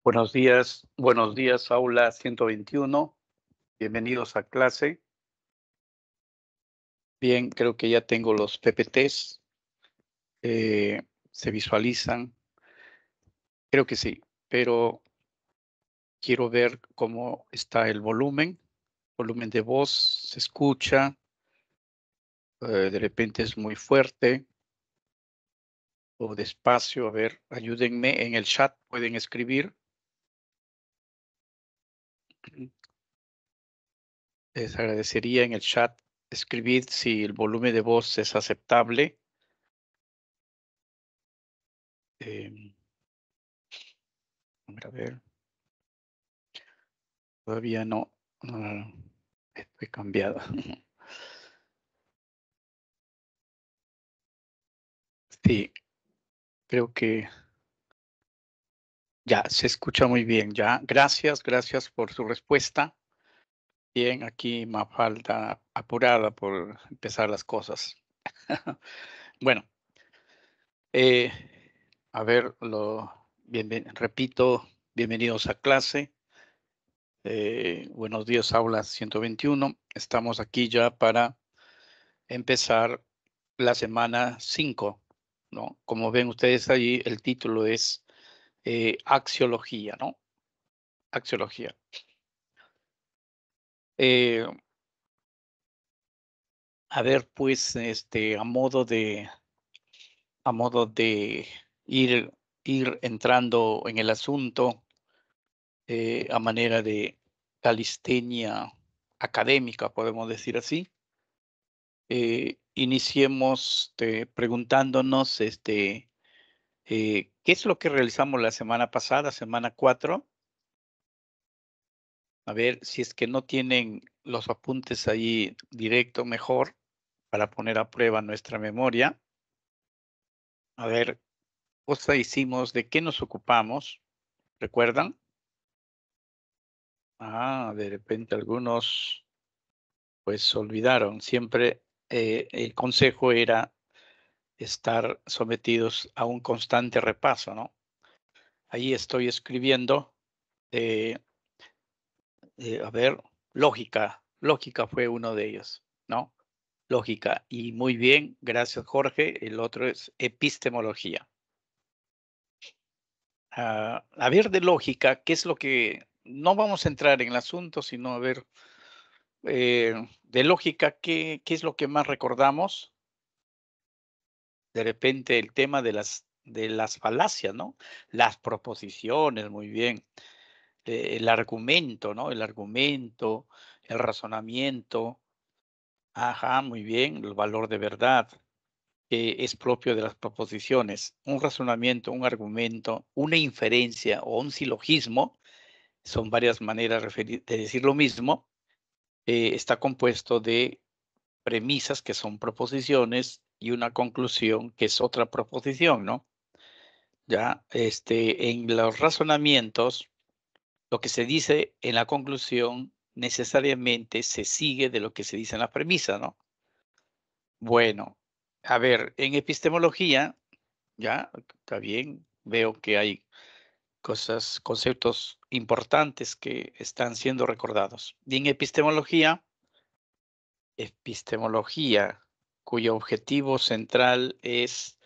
Buenos días, aula 121. Bienvenidos a clase. Bien, creo que ya tengo los PPTs. ¿Se visualizan? Creo que sí, pero quiero ver cómo está el volumen. Volumen de voz, se escucha. De repente es muy fuerte o despacio. A ver, ayúdenme en el chat. Pueden escribir. Les agradecería en el chat escribir si el volumen de voz es aceptable. Eh, a ver. Todavía no. Estoy cambiado. Sí, creo que ya se escucha muy bien. Ya, gracias por su respuesta. Bien, aquí Mafalda apurada por empezar las cosas. Bueno, eh, a ver, repito, bienvenidos a clase. Buenos días, aula 121. Estamos aquí ya para empezar la semana 5, ¿no? Como ven ustedes allí, el título es axiología, ¿no? Axiología. Eh, a ver, pues, a modo de ir entrando en el asunto, a manera de calistenia académica, podemos decir así. Iniciemos preguntándonos, ¿qué es lo que realizamos la semana pasada, semana 4? A ver, si es que no tienen los apuntes ahí directo, mejor, para poner a prueba nuestra memoria. A ver, cosa hicimos, ¿de qué nos ocupamos? ¿Recuerdan? De repente algunos pues olvidaron. Siempre el consejo era estar sometidos a un constante repaso, ¿no? Ahí estoy escribiendo, eh, a ver, lógica. Lógica fue uno de ellos, ¿no? Lógica. Y muy bien, gracias Jorge. El otro es epistemología. A ver de lógica, ¿qué es lo que... No vamos a entrar en el asunto, sino a ver de lógica, ¿qué es lo que más recordamos? De repente el tema de las falacias, ¿no? Las proposiciones, muy bien. El argumento, ¿no? El argumento, el razonamiento. Ajá, muy bien. El valor de verdad, que es propio de las proposiciones. Un razonamiento, un argumento, una inferencia o un silogismo, son varias maneras de decir lo mismo. Está compuesto de premisas, que son proposiciones, y una conclusión, que es otra proposición, ¿no? Ya, en los razonamientos, lo que se dice en la conclusión necesariamente se sigue de lo que se dice en la premisa, ¿no? Bueno, a ver, en epistemología, ya, está bien, veo que hay conceptos importantes que están siendo recordados. Y en epistemología, cuyo objetivo central es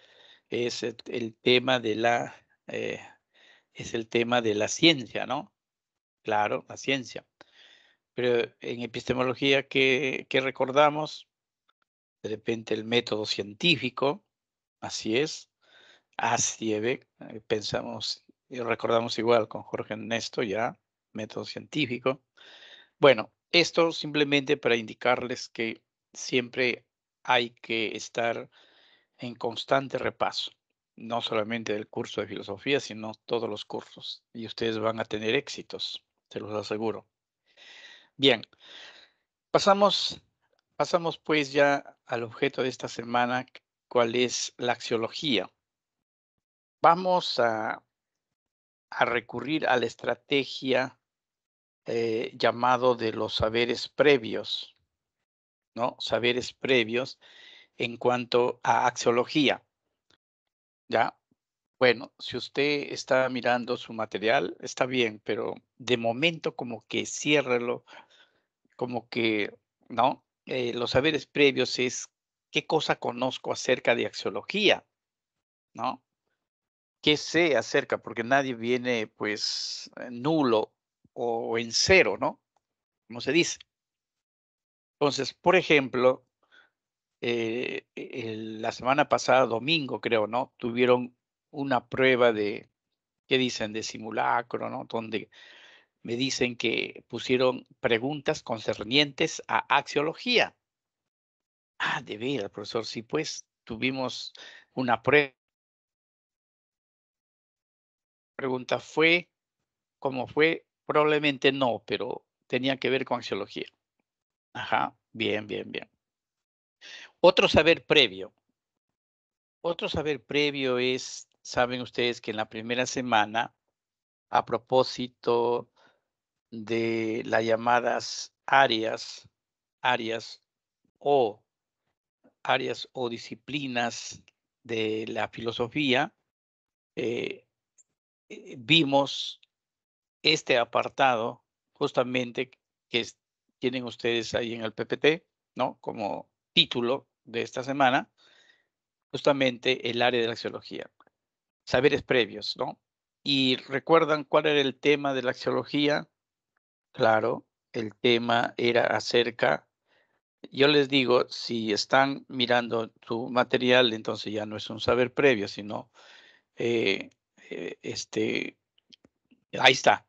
el tema de eh, es el tema de la ciencia, ¿no? Claro, la ciencia. Pero en epistemología, ¿qué recordamos? De repente el método científico, así es, pensamos y recordamos igual con Jorge Ernesto, ya, método científico. Bueno, esto simplemente para indicarles que siempre hay que estar en constante repaso, no solamente del curso de filosofía, sino todos los cursos. Y ustedes van a tener éxitos, se los aseguro. Bien, pasamos pues ya al objeto de esta semana, cuál es la axiología. Vamos a recurrir a la estrategia llamado de los saberes previos, ¿no? Saberes previos en cuanto a axiología, ¿ya? Bueno, si usted está mirando su material, está bien, pero de momento como que ciérrelo, como que, ¿no? Los saberes previos es qué cosa conozco acerca de axiología, ¿no? ¿Qué sé acerca? Porque nadie viene pues nulo o en cero, ¿no? Como se dice. Entonces, por ejemplo, la semana pasada, domingo creo, ¿no? Tuvieron una prueba de, ¿qué dicen? De simulacro, ¿no? Donde me dicen que pusieron preguntas concernientes a axiología. Ah, de veras, profesor, sí, pues tuvimos una pregunta, ¿fue como fue? Probablemente no, pero tenía que ver con axiología. Ajá, bien, bien, bien. Otro saber previo. Otro saber previo es, saben ustedes que en la primera semana, a propósito de las llamadas áreas o áreas o disciplinas de la filosofía, eh, vimos este apartado justamente que tienen ustedes ahí en el PPT, ¿no? Como título de esta semana, justamente el área de la axiología, saberes previos, ¿no? ¿Y recuerdan cuál era el tema de la axiología? Claro, el tema era acerca, yo les digo, si están mirando su material, entonces ya no es un saber previo, sino, eh, este, ahí está,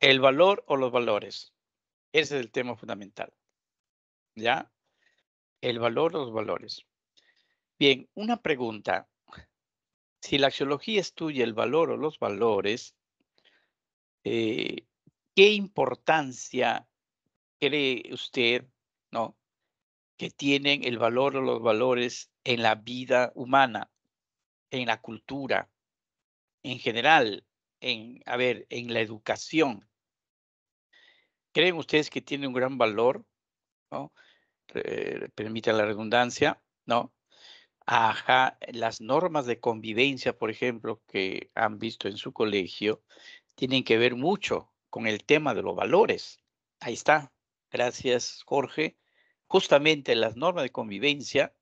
el valor o los valores. Ese es el tema fundamental, ¿ya? El valor o los valores. Bien, una pregunta. Si la axiología estudia el valor o los valores, eh, ¿qué importancia cree usted, no, que tienen el valor o los valores en la vida humana, en la cultura, en general, a ver, en la educación? ¿Creen ustedes que tiene un gran valor, no? Permite la redundancia, ¿no? Ajá, las normas de convivencia, por ejemplo, que han visto en su colegio, tienen que ver mucho con el tema de los valores. Ahí está. Gracias, Jorge. Justamente las normas de convivencia,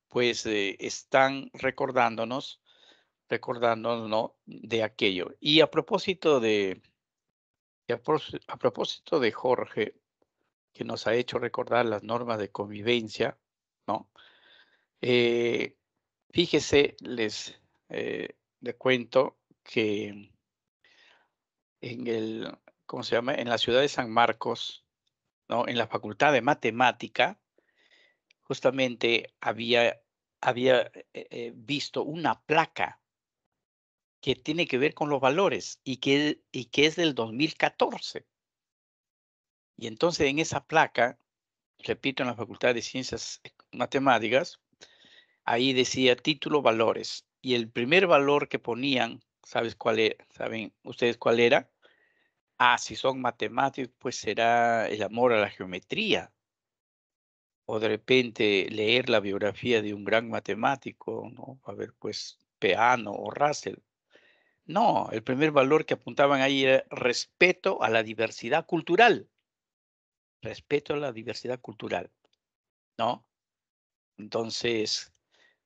pues están recordándonos, ¿no? De aquello. Y a propósito de Jorge, que nos ha hecho recordar las normas de convivencia, ¿no? Eh, Fíjese, le cuento que en ¿cómo se llama? En la ciudad de San Marcos, ¿no? En la Facultad de Matemática, justamente había visto una placa que tiene que ver con los valores y que es del 2014. Y entonces en esa placa, repito, en la Facultad de Ciencias Matemáticas, ahí decía título valores. Y el primer valor que ponían, ¿saben ustedes cuál era? Ah, si son matemáticos, pues será el amor a la geometría. O de repente leer la biografía de un gran matemático, ¿no? A ver, pues Peano o Russell. No, el primer valor que apuntaban ahí era respeto a la diversidad cultural. Respeto a la diversidad cultural, ¿no? Entonces,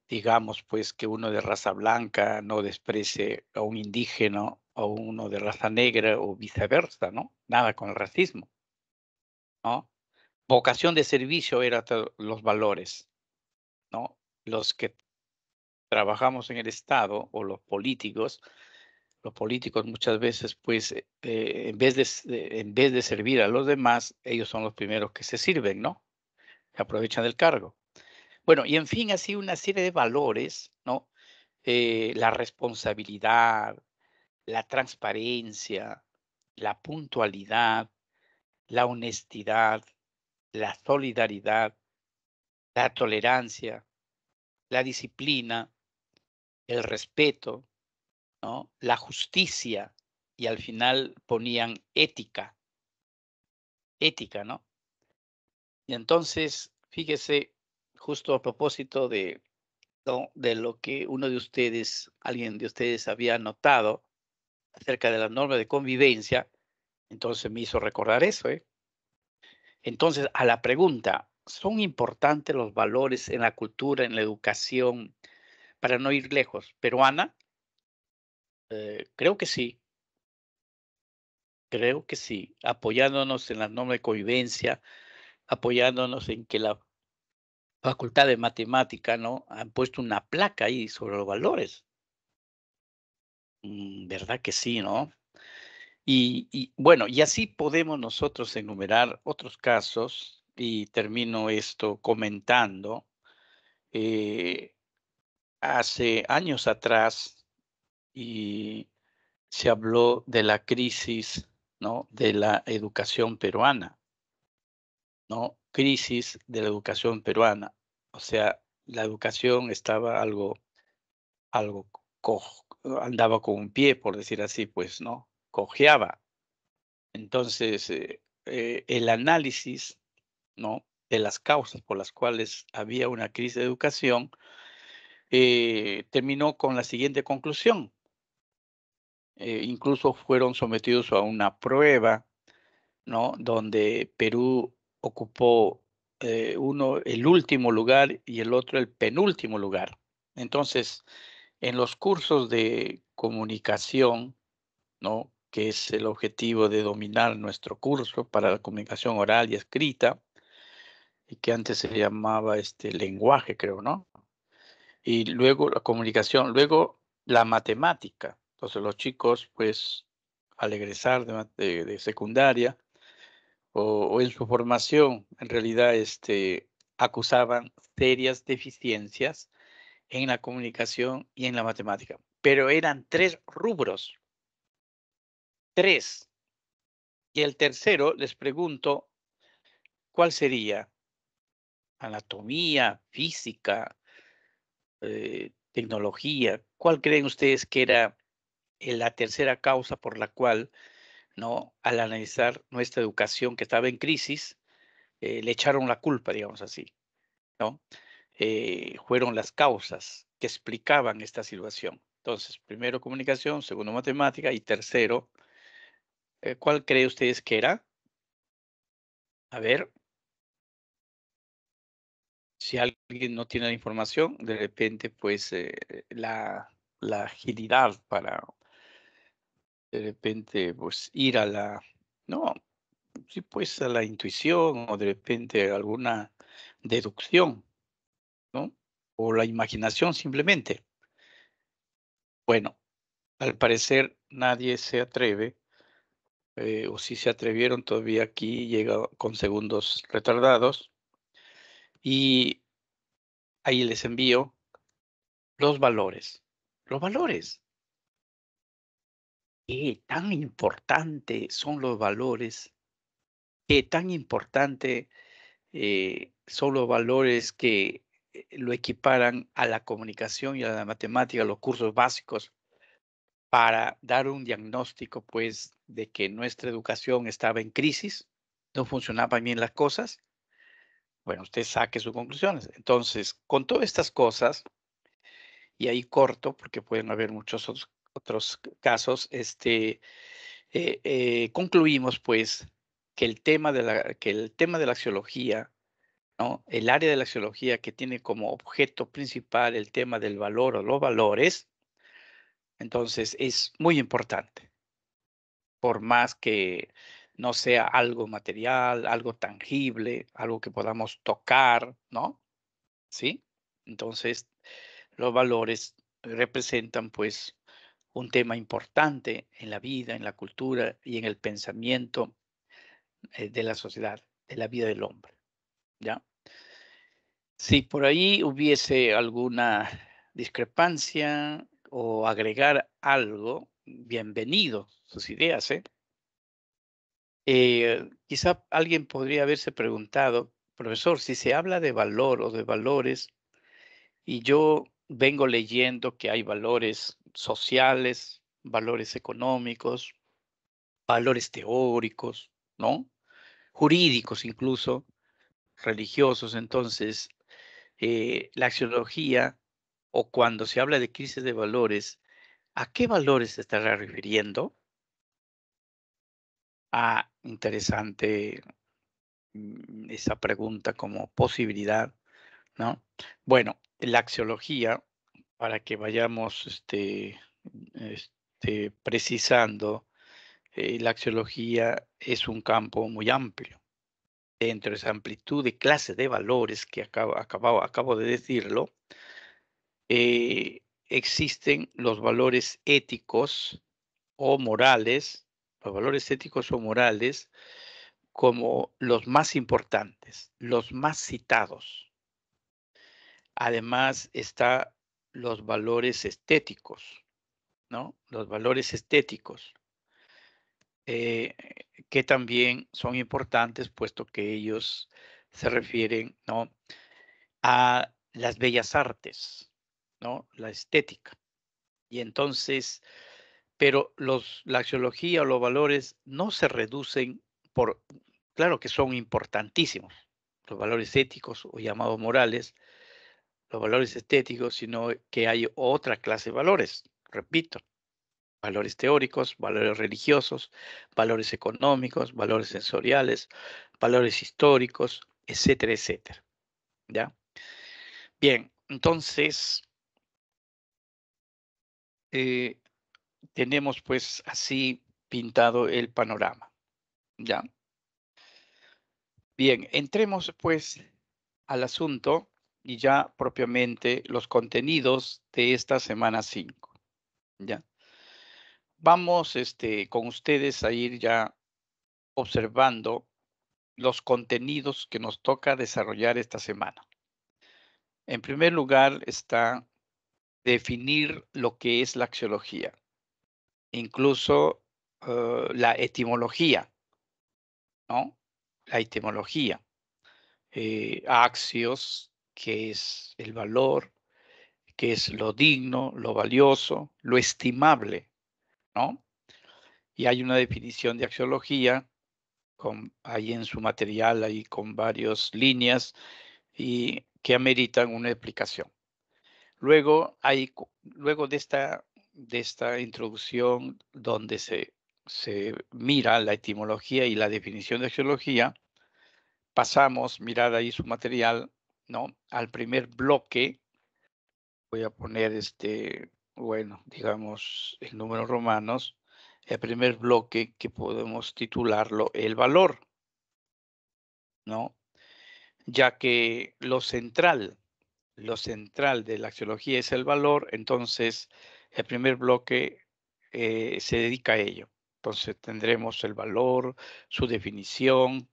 digamos, pues, que uno de raza blanca no desprecie a un indígena o uno de raza negra o viceversa, ¿no? Nada con el racismo, ¿no? Vocación de servicio era los valores, ¿no? Los que trabajamos en el Estado o los políticos muchas veces, pues, en vez de servir a los demás, ellos son los primeros que se sirven, ¿no? Se aprovechan del cargo. Bueno, y en fin, así una serie de valores, ¿no? La responsabilidad, la transparencia, la puntualidad, la honestidad, la solidaridad, la tolerancia, la disciplina, el respeto, ¿no? La justicia y al final ponían ética, ¿no? Y entonces, fíjese, justo a propósito ¿no? De lo que uno de ustedes, alguien de ustedes había notado acerca de la norma de convivencia, entonces me hizo recordar eso, ¿eh? Entonces, a la pregunta, ¿son importantes los valores en la cultura, en la educación, para no ir lejos, peruana? Creo que sí, creo que sí, apoyándonos en la norma de convivencia, apoyándonos en que la facultad de matemática, ¿no? Han puesto una placa ahí sobre los valores. ¿Verdad que sí, no? Y bueno, y así podemos nosotros enumerar otros casos, y termino esto comentando. eh, Hace años atrás, y se habló de la crisis, ¿no? De la educación peruana, ¿no? Crisis de la educación peruana. O sea, la educación estaba algo cojo, andaba con un pie, por decir así, pues, ¿no? Cojeaba. Entonces, el análisis, ¿no? De las causas por las cuales había una crisis de educación, terminó con la siguiente conclusión. Incluso fueron sometidos a una prueba, ¿no? Donde Perú ocupó uno el último lugar y el otro el penúltimo lugar. Entonces, en los cursos de comunicación, ¿no? Que es el objetivo de dominar nuestro curso para la comunicación oral y escrita, y que antes se llamaba lenguaje, creo, ¿no? Y luego la comunicación, luego la matemática. Entonces los chicos, pues, al egresar de secundaria o en su formación, en realidad, acusaban serias deficiencias en la comunicación y en la matemática. Pero eran tres rubros, tres. Y el tercero, les pregunto, ¿cuál sería? Anatomía, física, tecnología. ¿Cuál creen ustedes que era la tercera causa por la cual, ¿no? Al analizar nuestra educación que estaba en crisis, le echaron la culpa, digamos así, ¿no? Fueron las causas que explicaban esta situación. Entonces, primero comunicación, segundo matemática y tercero, ¿cuál cree ustedes que era? A ver, si alguien no tiene la información, de repente, pues la agilidad para de repente, pues ir a la, no, sí, pues a la intuición o de repente alguna deducción, ¿no? O la imaginación simplemente. Bueno, al parecer nadie se atreve, o si se atrevieron todavía aquí llega con segundos retardados, y ahí les envío los valores. Los valores. ¿Qué tan importante son los valores? ¿Qué tan importante son los valores que lo equiparan a la comunicación y a la matemática, los cursos básicos, para dar un diagnóstico, pues, de que nuestra educación estaba en crisis, no funcionaban bien las cosas? Bueno, usted saque sus conclusiones. Entonces, con todas estas cosas, y ahí corto, porque pueden haber muchos otros casos, concluimos, pues, que el tema de la axiología, ¿no? El área de la axiología que tiene como objeto principal el tema del valor o los valores, entonces es muy importante, por más que no sea algo material, algo tangible, algo que podamos tocar, ¿no? ¿Sí? Entonces, los valores representan pues un tema importante en la vida, en la cultura y en el pensamiento de la sociedad, de la vida del hombre, ¿ya? Si por ahí hubiese alguna discrepancia o agregar algo, bienvenido sus ideas, ¿eh? Quizá alguien podría haberse preguntado, profesor, si se habla de valor o de valores, y yo vengo leyendo que hay valores sociales, valores económicos, valores teóricos, ¿no? Jurídicos incluso, religiosos. Entonces, la axiología o cuando se habla de crisis de valores, ¿a qué valores se estará refiriendo? Ah, interesante esa pregunta como posibilidad, ¿no? Bueno, la axiología, para que vayamos precisando, la axiología es un campo muy amplio. Dentro de esa amplitud de clases de valores que acabo de decirlo, existen los valores éticos o morales, los valores éticos o morales como los más importantes, los más citados. Además está los valores estéticos, ¿no? Los valores estéticos, eh, que también son importantes, puesto que ellos se refieren, ¿no?, a las bellas artes, ¿no? La estética. Y entonces, pero la axiología o los valores no se reducen por, claro que son importantísimos, los valores éticos o llamados morales, los valores estéticos, sino que hay otra clase de valores, repito, valores teóricos, valores religiosos, valores económicos, valores sensoriales, valores históricos, etcétera, etcétera, ¿ya? Bien, entonces, eh, tenemos pues así pintado el panorama, ¿ya? Bien, entremos pues al asunto y ya propiamente los contenidos de esta semana 5, ¿ya? Vamos con ustedes a ir ya observando los contenidos que nos toca desarrollar esta semana. En primer lugar está definir lo que es la axiología, incluso la etimología, ¿no? La etimología. Axios, que es el valor, que es lo digno, lo valioso, lo estimable, ¿no? Y hay una definición de axiología ahí en su material, ahí con varias líneas y que ameritan una explicación. Luego, luego de esta introducción donde se mira la etimología y la definición de axiología, pasamos, mirar ahí su material, ¿no?, al primer bloque. Voy a poner bueno, digamos, en números romanos, el primer bloque que podemos titularlo el valor, ¿no? Ya que lo central de la axiología es el valor, entonces el primer bloque se dedica a ello. Entonces tendremos el valor, su definición,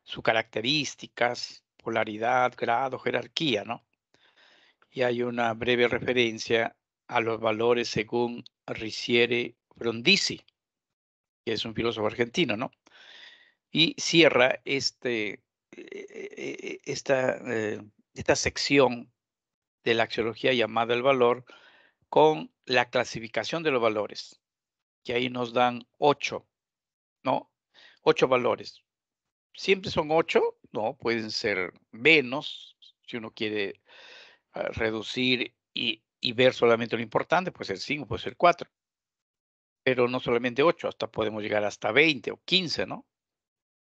sus características, polaridad, grado, jerarquía, ¿no? Y hay una breve referencia a los valores según Riciere Frondizi, que es un filósofo argentino, ¿no? Y cierra esta sección de la axiología llamada el valor con la clasificación de los valores, que ahí nos dan 8, ¿no? 8 valores. ¿Siempre son 8? No, pueden ser menos, si uno quiere reducir y ver solamente lo importante, puede ser 5, puede ser 4, pero no solamente 8, hasta podemos llegar hasta 20 o 15, ¿no?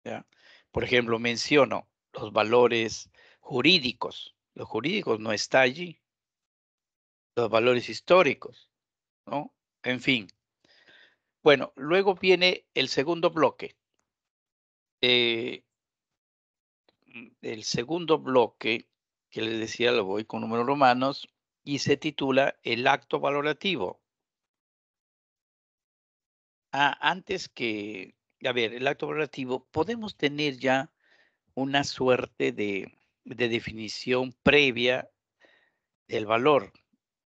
¿Ya? Por ejemplo, menciono los valores jurídicos. Los jurídicos no está allí. Los valores históricos, ¿no? En fin. Bueno, luego viene el segundo bloque. Eh, el segundo bloque, que les decía, lo voy con números romanos, y se titula el acto valorativo. Antes que, a ver, el acto valorativo, podemos tener ya una suerte de definición previa del valor,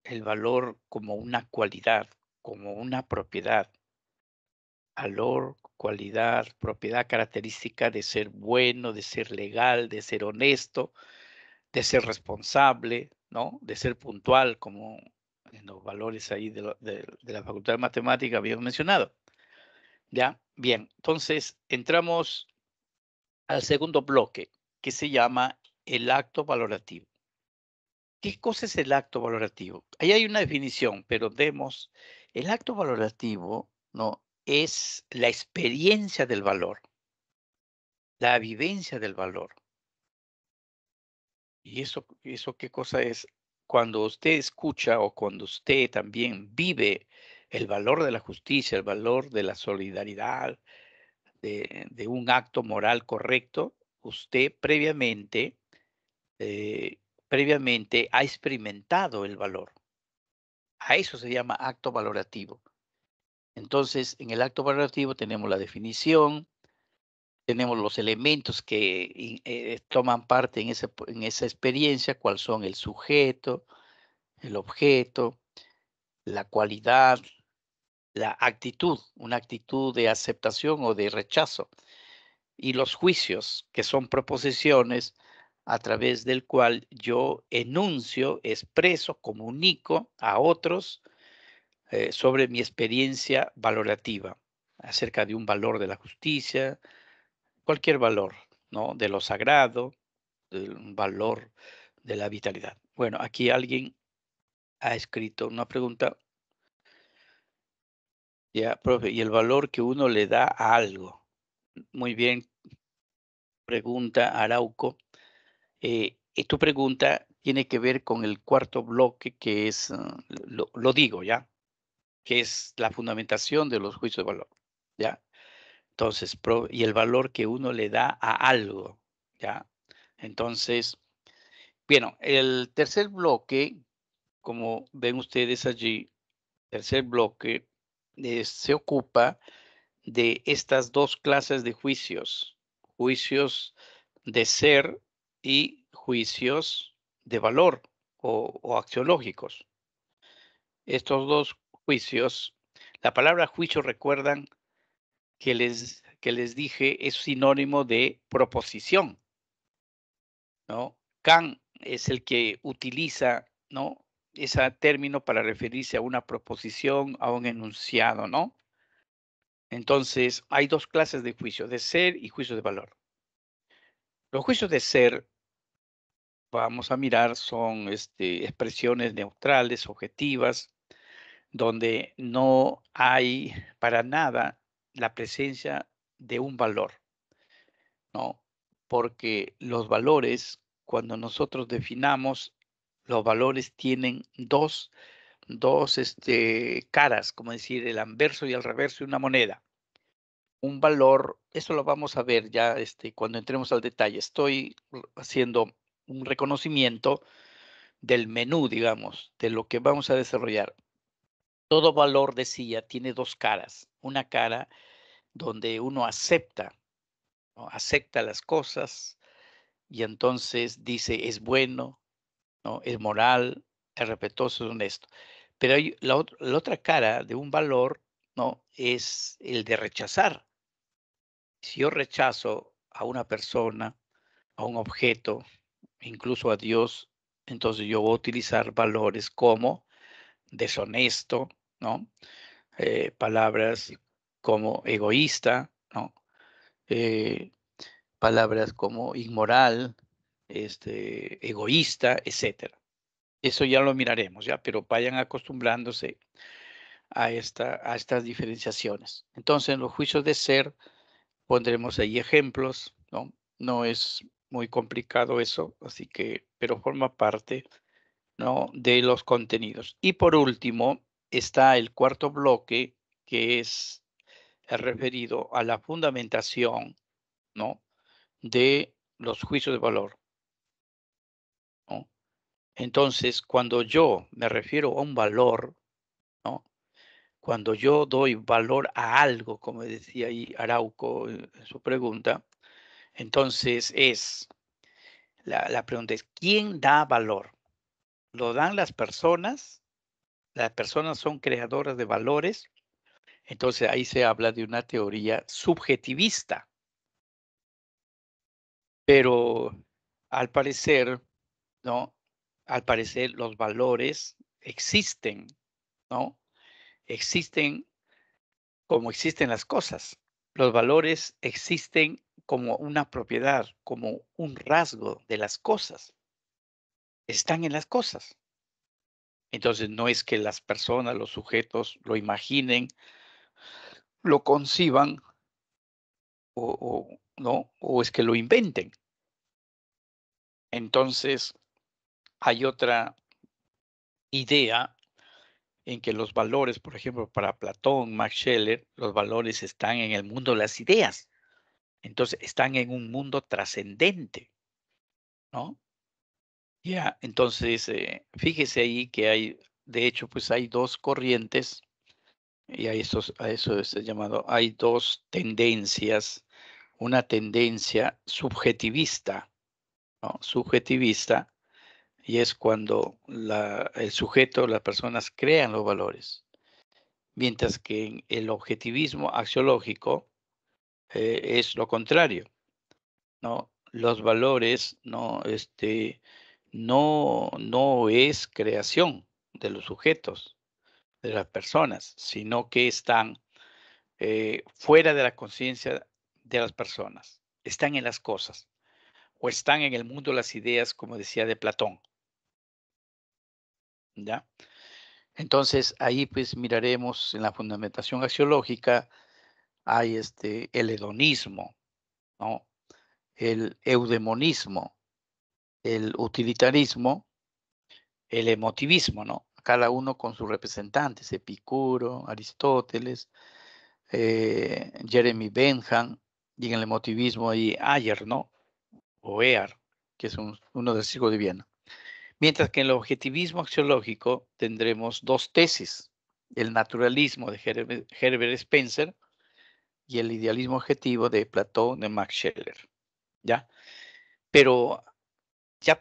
el valor como una cualidad, como una propiedad. Valor, cualidad, propiedad característica de ser bueno, de ser legal, de ser honesto, de ser responsable, ¿no? De ser puntual, como en los valores ahí de la Facultad de Matemática habíamos mencionado. ¿Ya? Bien, entonces entramos al segundo bloque, que se llama el acto valorativo. ¿Qué cosa es el acto valorativo? Ahí hay una definición, pero vemos, el acto valorativo, ¿no? Es la experiencia del valor, la vivencia del valor. ¿Y eso qué cosa es? Cuando usted escucha o cuando usted también vive el valor de la justicia, el valor de la solidaridad, de un acto moral correcto, usted eh, previamente ha experimentado el valor. A eso se llama acto valorativo. Entonces, en el acto valorativo tenemos la definición, tenemos los elementos que toman parte en esa experiencia, cuáles son el sujeto, el objeto, la cualidad, la actitud, una actitud de aceptación o de rechazo, y los juicios, que son proposiciones a través del cual yo enuncio, expreso, comunico a otros sobre mi experiencia valorativa acerca de un valor de la justicia, cualquier valor, ¿no? De lo sagrado, de un valor de la vitalidad. Bueno, aquí alguien ha escrito una pregunta, ya, profe, y el valor que uno le da a algo. Muy bien, pregunta Arauco. Y tu pregunta tiene que ver con el cuarto bloque, que es, lo digo ya, que es la fundamentación de los juicios de valor, ¿ya? Entonces, y el valor que uno le da a algo, ¿ya? Entonces, bueno, el tercer bloque, como ven ustedes allí, tercer bloque, se ocupa de estas dos clases de juicios, juicios de ser y juicios de valor o axiológicos. Estos dos juicios, la palabra juicio, recuerdan que les dije, es sinónimo de proposición, ¿no? Kant es el que utiliza, ¿no? Ese término para referirse a una proposición, a un enunciado, ¿no? Entonces, hay dos clases de juicio, de ser y juicio de valor. Los juicios de ser, vamos a mirar, son expresiones neutrales, objetivas, donde no hay para nada la presencia de un valor, ¿no? Porque los valores, cuando nosotros definamos, los valores tienen dos caras, como decir, el anverso y el reverso de una moneda. Un valor, eso lo vamos a ver ya cuando entremos al detalle. Estoy haciendo un reconocimiento del menú, digamos, de lo que vamos a desarrollar. Todo valor, decía, tiene dos caras. Una cara donde uno acepta, ¿no? Acepta las cosas y entonces dice es bueno, ¿no? Es moral, es respetuoso, es honesto. Pero hay la otra cara de un valor, ¿no? Es el de rechazar. Si yo rechazo a una persona, a un objeto, incluso a Dios, entonces yo voy a utilizar valores como deshonesto, ¿no? Palabras como egoísta, ¿no? Eh, palabras como inmoral, egoísta, etcétera. Eso ya lo miraremos, ¿ya? Pero vayan acostumbrándose a estas diferenciaciones. Entonces, en los juicios de ser pondremos ahí ejemplos, ¿no? No es muy complicado eso, así que, pero forma parte, ¿no? De los contenidos. Y por último, está el cuarto bloque, que es el referido a la fundamentación, ¿no? De los juicios de valor, ¿no? Entonces, cuando yo me refiero a un valor, ¿no? Cuando yo doy valor a algo, como decía ahí Arauco en su pregunta, entonces la pregunta es, ¿quién da valor? ¿Lo dan las personas? Las personas son creadoras de valores. Entonces ahí se habla de una teoría subjetivista, pero al parecer, ¿no? Al parecer los valores existen, ¿no? Existen como existen las cosas. Los valores existen como una propiedad, como un rasgo de las cosas. están en las cosas. Entonces, no es que las personas, los sujetos lo imaginen, lo conciban ¿no? O es que lo inventen. Entonces, hay otra idea en que los valores, por ejemplo, para Platón, Max Scheler, los valores están en el mundo de las ideas. Entonces, están en un mundo trascendente, ¿no? Ya, entonces, fíjese ahí que hay, de hecho, pues hay dos corrientes, y a eso es llamado, hay dos tendencias, una tendencia subjetivista, ¿no? Subjetivista, y es cuando el sujeto, las personas crean los valores, mientras que en el objetivismo axiológico es lo contrario, ¿no? Los valores no es creación de los sujetos, de las personas, sino que están fuera de la conciencia de las personas, están en las cosas o están en el mundo de las ideas, como decía de Platón, ¿ya? Entonces, ahí pues miraremos en la fundamentación axiológica, hay el hedonismo, ¿no? El eudemonismo, el utilitarismo, el emotivismo, ¿no? Cada uno con sus representantes, Epicuro, Aristóteles, Jeremy Bentham, y en el emotivismo hay Ayer, ¿no? O Ear, que es uno del siglo de Viena. Mientras que en el objetivismo axiológico tendremos dos tesis, el naturalismo de Herbert Spencer y el idealismo objetivo de Platón de Max Scheler, ¿ya? Pero ya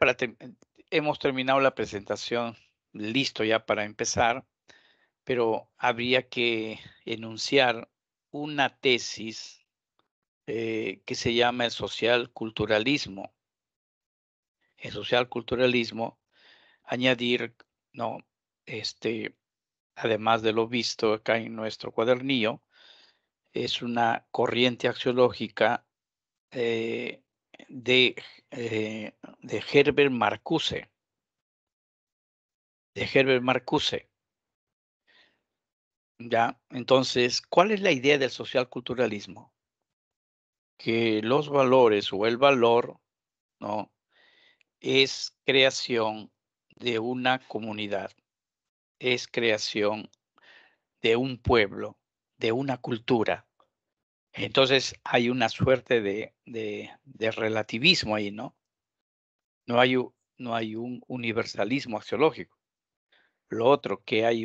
hemos terminado la presentación, listo ya para empezar, pero habría que enunciar una tesis que se llama el social culturalismo. El social culturalismo, añadir, ¿no? Además de lo visto acá en nuestro cuadernillo, es una corriente axiológica eh, de, de Herbert Marcuse, de Herbert Marcuse, ¿ya? Entonces, ¿cuál es la idea del socialculturalismo? Que los valores o el valor, ¿no? Es creación de una comunidad, es creación de un pueblo, de una cultura. Entonces, hay una suerte de relativismo ahí, ¿no? No hay un universalismo axiológico. Lo otro, que hay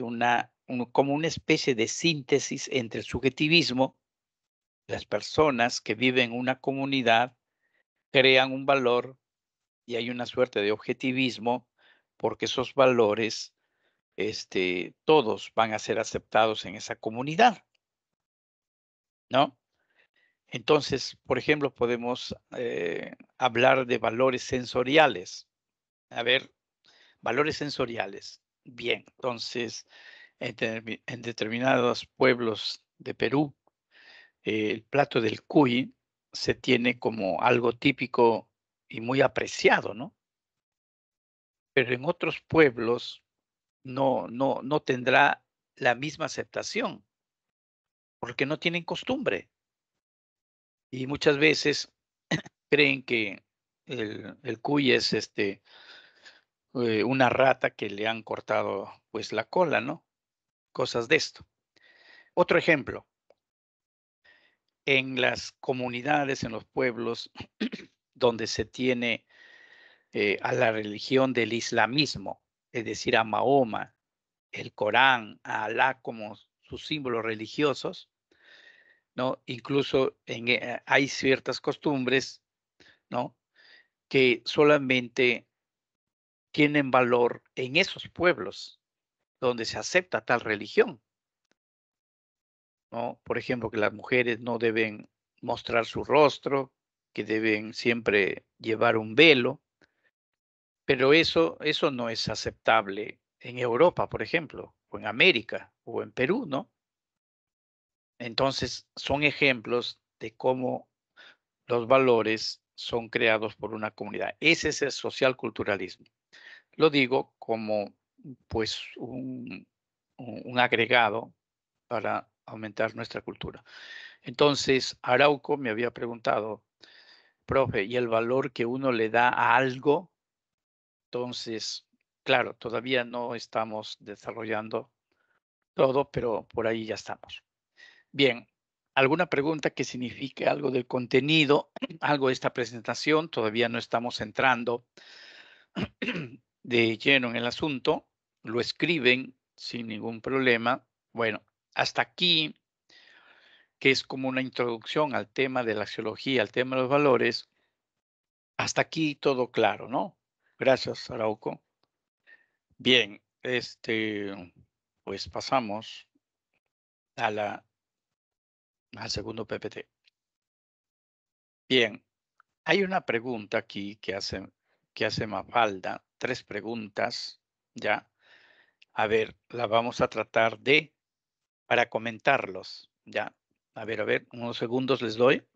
como una especie de síntesis entre el subjetivismo, las personas que viven en una comunidad crean un valor y hay una suerte de objetivismo porque esos valores, todos van a ser aceptados en esa comunidad, ¿no? Entonces, por ejemplo, podemos hablar de valores sensoriales. A ver, valores sensoriales. Bien, entonces, en determinados pueblos de Perú, el plato del cuy se tiene como algo típico y muy apreciado, ¿no? Pero en otros pueblos no tendrá la misma aceptación, porque no tienen costumbre. Y muchas veces creen que el cuy es una rata que le han cortado pues la cola, ¿no? Cosas de esto. Otro ejemplo, en las comunidades, en los pueblos donde se tiene a la religión del islamismo, es decir, a Mahoma, el Corán, a Alá como sus símbolos religiosos, ¿no? Incluso hay ciertas costumbres, ¿no? Que solamente tienen valor en esos pueblos donde se acepta tal religión, ¿no? Por ejemplo, que las mujeres no deben mostrar su rostro, que deben siempre llevar un velo, pero eso no es aceptable en Europa, por ejemplo, o en América, o en Perú, ¿no? Entonces, son ejemplos de cómo los valores son creados por una comunidad. Ese es el social culturalismo. Lo digo como pues un agregado para aumentar nuestra cultura. Entonces, Arauco me había preguntado, profe, ¿y el valor que uno le da a algo? Entonces, claro, todavía no estamos desarrollando todo, pero por ahí ya estamos. Bien, ¿alguna pregunta que signifique algo del contenido, algo de esta presentación? Todavía no estamos entrando de lleno en el asunto. Lo escriben sin ningún problema. Bueno, hasta aquí, que es como una introducción al tema de la axiología, al tema de los valores, hasta aquí todo claro, ¿no? Gracias, Arauco. Bien, pues pasamos a al segundo PPT. Bien, hay una pregunta aquí que hace Mafalda, 3 preguntas, ¿ya? A ver, la vamos a tratar para comentarlos, ¿ya? A ver, unos segundos les doy.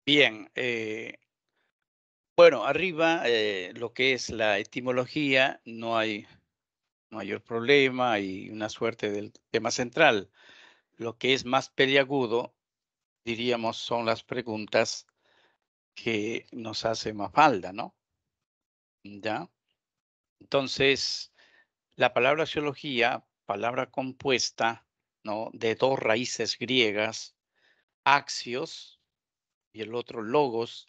Bien, bueno, arriba lo que es la etimología, no hay mayor problema y una suerte del tema central. Lo que es más peliagudo, diríamos, son las preguntas que nos hace Mafalda, ¿no? ¿Ya? Entonces, la palabra axiología, palabra compuesta, ¿no? De 2 raíces griegas, axios y el otro logos,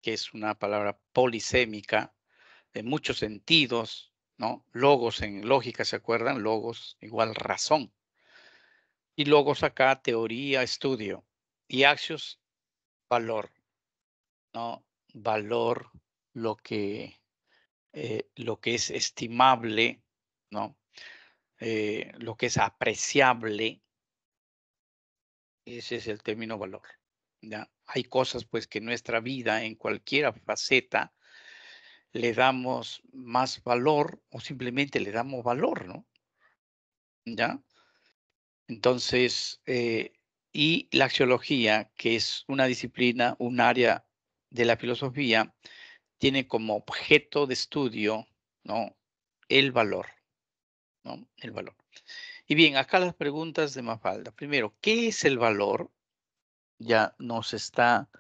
que es una palabra polisémica de muchos sentidos, ¿no? Logos en lógica, ¿se acuerdan? Logos igual razón. Y logos acá, teoría, estudio. Y axios, valor, ¿no? Valor, lo que es estimable, ¿no? Lo que es apreciable, ese es el término valor, ¿ya? Hay cosas, pues, que en nuestra vida, en cualquier faceta, le damos más valor o simplemente le damos valor, ¿no? ¿Ya? Entonces, y la axiología, que es una disciplina, un área de la filosofía, tiene como objeto de estudio, ¿no? El valor, ¿no? El valor. Y bien, acá las preguntas de Mafalda. Primero, ¿qué es el valor? Ya nos está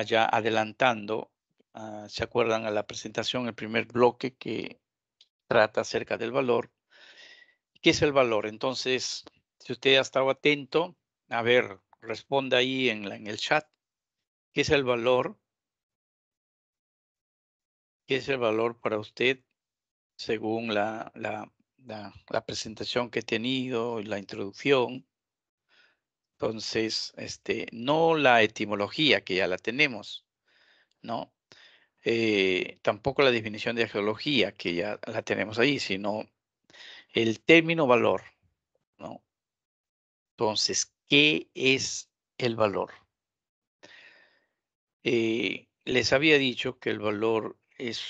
ya adelantando. ¿Se acuerdan a la presentación, el primer bloque que trata acerca del valor? ¿Qué es el valor? Entonces, si usted ha estado atento, a ver, responda ahí en el chat. ¿Qué es el valor? ¿Qué es el valor para usted según la presentación que he tenido y la introducción? Entonces, no la etimología, que ya la tenemos, ¿no? Tampoco la definición de geología, que ya la tenemos ahí, sino el término valor, ¿no? Entonces, ¿qué es el valor? Les había dicho que el valor es,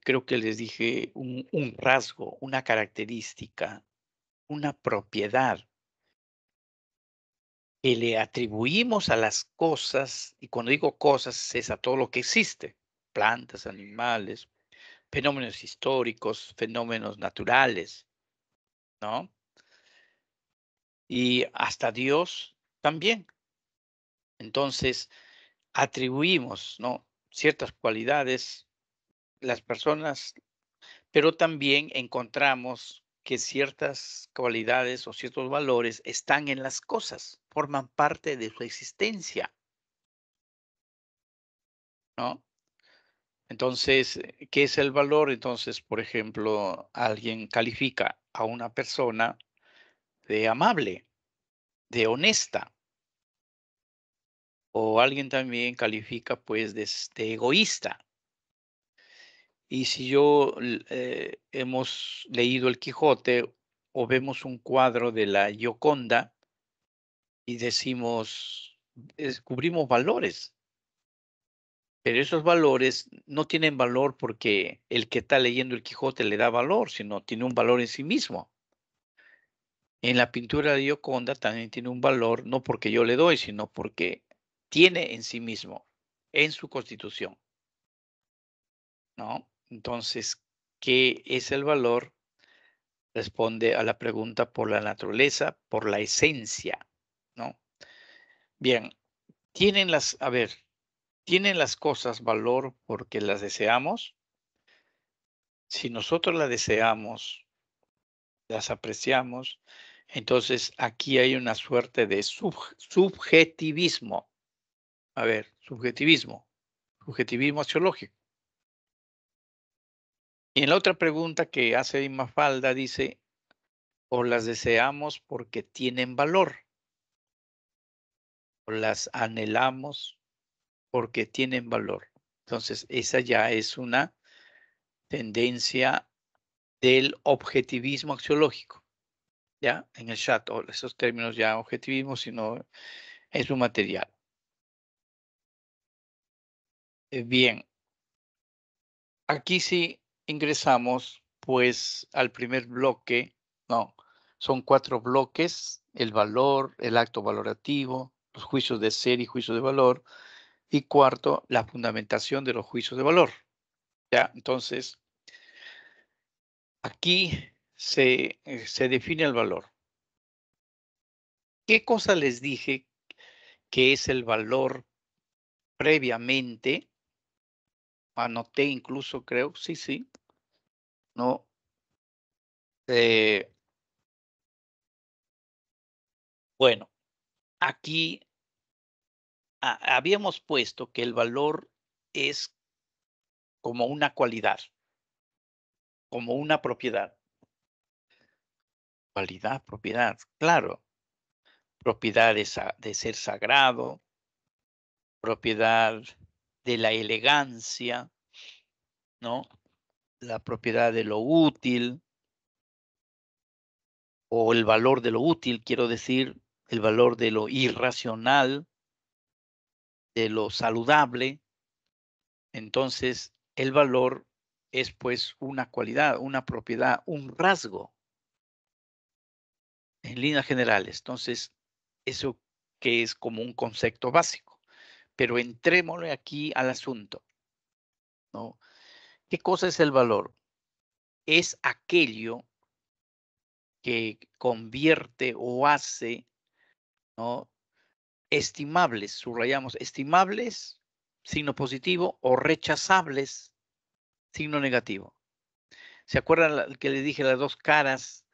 creo que les dije, un rasgo, una característica, una propiedad que le atribuimos a las cosas, y cuando digo cosas es a todo lo que existe, plantas, animales, fenómenos históricos, fenómenos naturales, ¿no? Y hasta Dios también. Entonces, atribuimos, ¿no? Ciertas cualidades, las personas, pero también encontramos que ciertas cualidades o ciertos valores están en las cosas, forman parte de su existencia, ¿no? Entonces, ¿qué es el valor? Entonces, por ejemplo, alguien califica a una persona de amable, de honesta, o alguien también califica pues de egoísta. Y si hemos leído el Quijote o vemos un cuadro de la Gioconda y decimos, descubrimos valores, pero esos valores no tienen valor porque el que está leyendo el Quijote le da valor, sino tiene un valor en sí mismo. En la pintura de Gioconda también tiene un valor, no porque yo le doy, sino porque tiene en sí mismo, en su constitución, ¿no? Entonces, ¿qué es el valor? Responde a la pregunta por la naturaleza, por la esencia, ¿no? Bien, a ver, ¿tienen las cosas valor porque las deseamos? Si nosotros las deseamos, las apreciamos, entonces aquí hay una suerte de subjetivismo. A ver, subjetivismo axiológico. Y en la otra pregunta que hace Mafalda dice, o las deseamos porque tienen valor, o las anhelamos porque tienen valor. Entonces, esa ya es una tendencia del objetivismo axiológico, ¿ya? En el chat, o esos términos ya objetivismo, sino es un material. Bien, aquí sí ingresamos pues al primer bloque, no, son 4 bloques, el valor, el acto valorativo, los juicios de ser y juicios de valor, y cuarto, la fundamentación de los juicios de valor, ¿ya? Entonces, aquí se define el valor. ¿Qué cosa les dije que es el valor previamente? Anoté incluso, creo, sí, sí, no. eh, bueno, aquí habíamos puesto que el valor es como una cualidad, como una propiedad. Cualidad, propiedad, claro. Propiedad de ser sagrado, propiedad de la elegancia, ¿no? La propiedad de lo útil o el valor de lo útil, quiero decir, el valor de lo irracional, de lo saludable. Entonces, el valor es pues una cualidad, una propiedad, un rasgo en líneas generales. Entonces, eso que es como un concepto básico. Pero entrémosle aquí al asunto, ¿no? ¿Qué cosa es el valor? Es aquello que convierte o hace, ¿no? Estimables, subrayamos, estimables, signo positivo, o rechazables, signo negativo. ¿Se acuerdan que les dije las dos caras?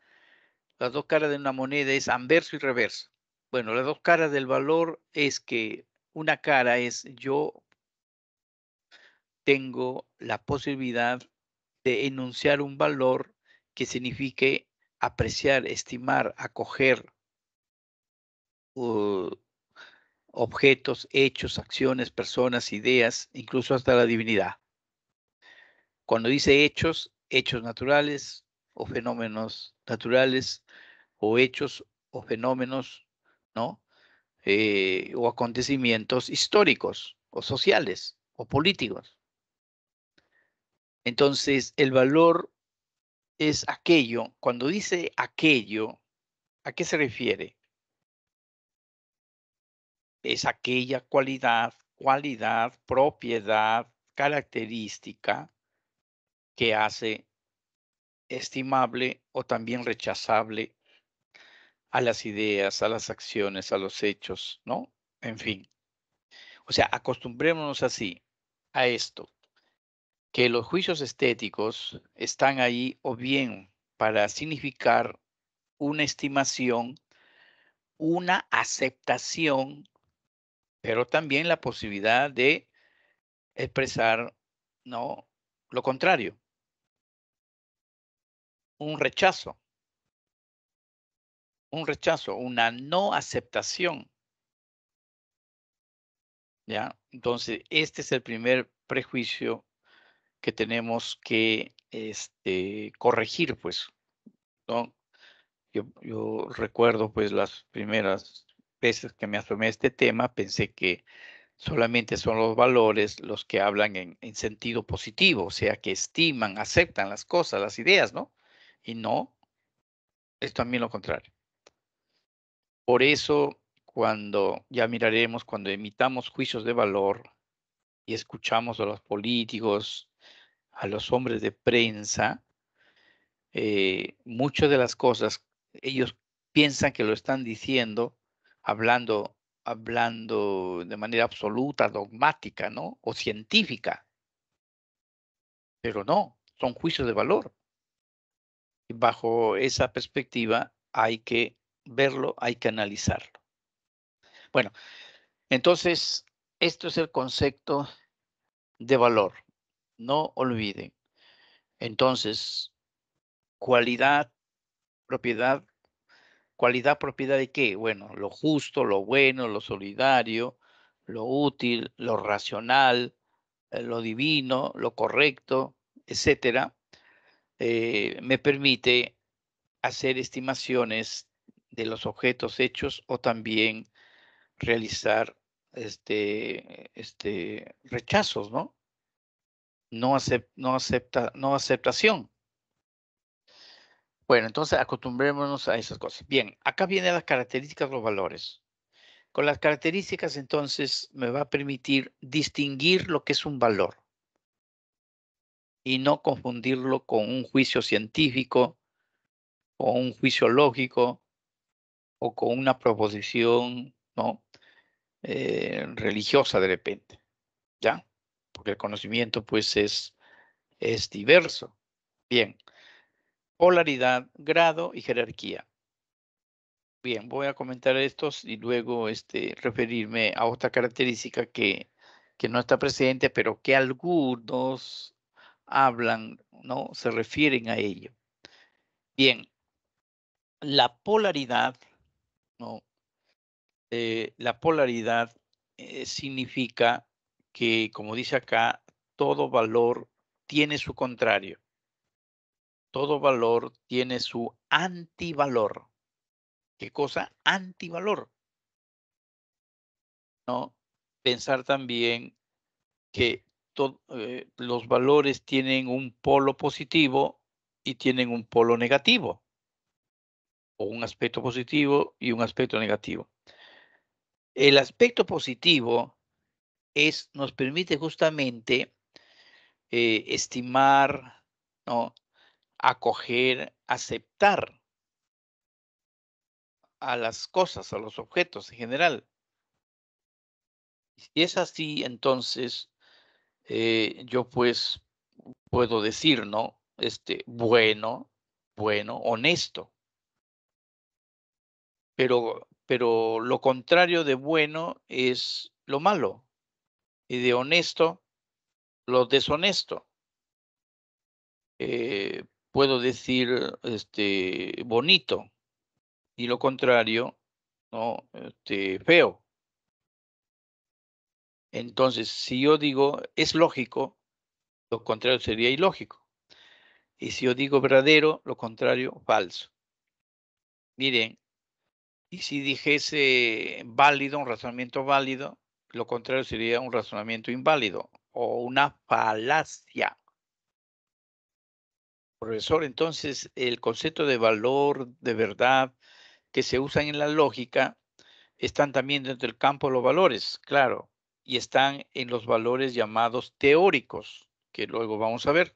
Las dos caras de una moneda es anverso y reverso. Bueno, las dos caras del valor es que una cara es yo tengo la posibilidad de enunciar un valor que signifique apreciar, estimar, acoger uh, objetos, hechos, acciones, personas, ideas, incluso hasta la divinidad. Cuando dice hechos, hechos naturales o fenómenos naturales o hechos o fenómenos, ¿no? O acontecimientos históricos o sociales o políticos. Entonces, el valor es aquello, cuando dice aquello, ¿a qué se refiere? Es aquella cualidad, propiedad, característica que hace estimable o también rechazable a las ideas, a las acciones, a los hechos, ¿no? En fin. O sea, acostumbrémonos así a esto, que los juicios estéticos están ahí o bien para significar una estimación, una aceptación, pero también la posibilidad de expresar, ¿no? Lo contrario, un rechazo, una no aceptación, ¿ya? Entonces, este es el primer prejuicio que tenemos que corregir, pues, ¿no? Yo recuerdo, pues, las primeras veces que me asomé a este tema, pensé que solamente son los valores los que hablan en sentido positivo, o sea, que estiman, aceptan las cosas, las ideas, ¿no? Y no, es también lo contrario. Por eso, cuando ya miraremos, cuando emitamos juicios de valor y escuchamos a los políticos, a los hombres de prensa, muchas de las cosas ellos piensan que lo están diciendo hablando de manera absoluta, dogmática, ¿no? O científica, pero no, son juicios de valor. Y bajo esa perspectiva hay que verlo, hay que analizarlo. Bueno, entonces, esto es el concepto de valor. No olviden. Entonces, cualidad, propiedad. ¿Cualidad, propiedad de qué? Bueno, lo justo, lo bueno, lo solidario, lo útil, lo racional, lo divino, lo correcto, etcétera, me permite hacer estimaciones de los objetos hechos o también realizar rechazos, ¿no? No aceptación. Bueno, entonces acostumbrémonos a esas cosas. Bien, acá vienen las características, los valores. Con las características, entonces, me va a permitir distinguir lo que es un valor y no confundirlo con un juicio científico o un juicio lógico o con una proposición, ¿no? Religiosa de repente, ¿ya? Porque el conocimiento, pues, es diverso. Bien, polaridad, grado y jerarquía. Bien, voy a comentar estos y luego referirme a otra característica que no está presente, pero que algunos hablan, ¿no? Se refieren a ello. Bien, la polaridad, ¿no? La polaridad significa que, como dice acá, todo valor tiene su contrario. Todo valor tiene su antivalor. ¿Qué cosa? Antivalor, ¿no? Pensar también que los valores tienen un polo positivo y tienen un polo negativo, o un aspecto positivo y un aspecto negativo. El aspecto positivo nos permite justamente estimar, ¿no? Acoger, aceptar a las cosas, a los objetos en general. Si es así, entonces yo pues puedo decir, ¿no? Bueno, honesto. Pero lo contrario de bueno es lo malo, y de honesto, lo deshonesto. Puedo decir, bonito, y lo contrario, ¿no? Feo. Entonces, si yo digo es lógico, lo contrario sería ilógico. Y si yo digo verdadero, lo contrario, falso. Miren, y si dijese válido, un razonamiento válido, lo contrario sería un razonamiento inválido o una falacia. Profesor, entonces el concepto de valor, de verdad, que se usan en la lógica, están también dentro del campo de los valores, claro, y están en los valores llamados teóricos, que luego vamos a ver.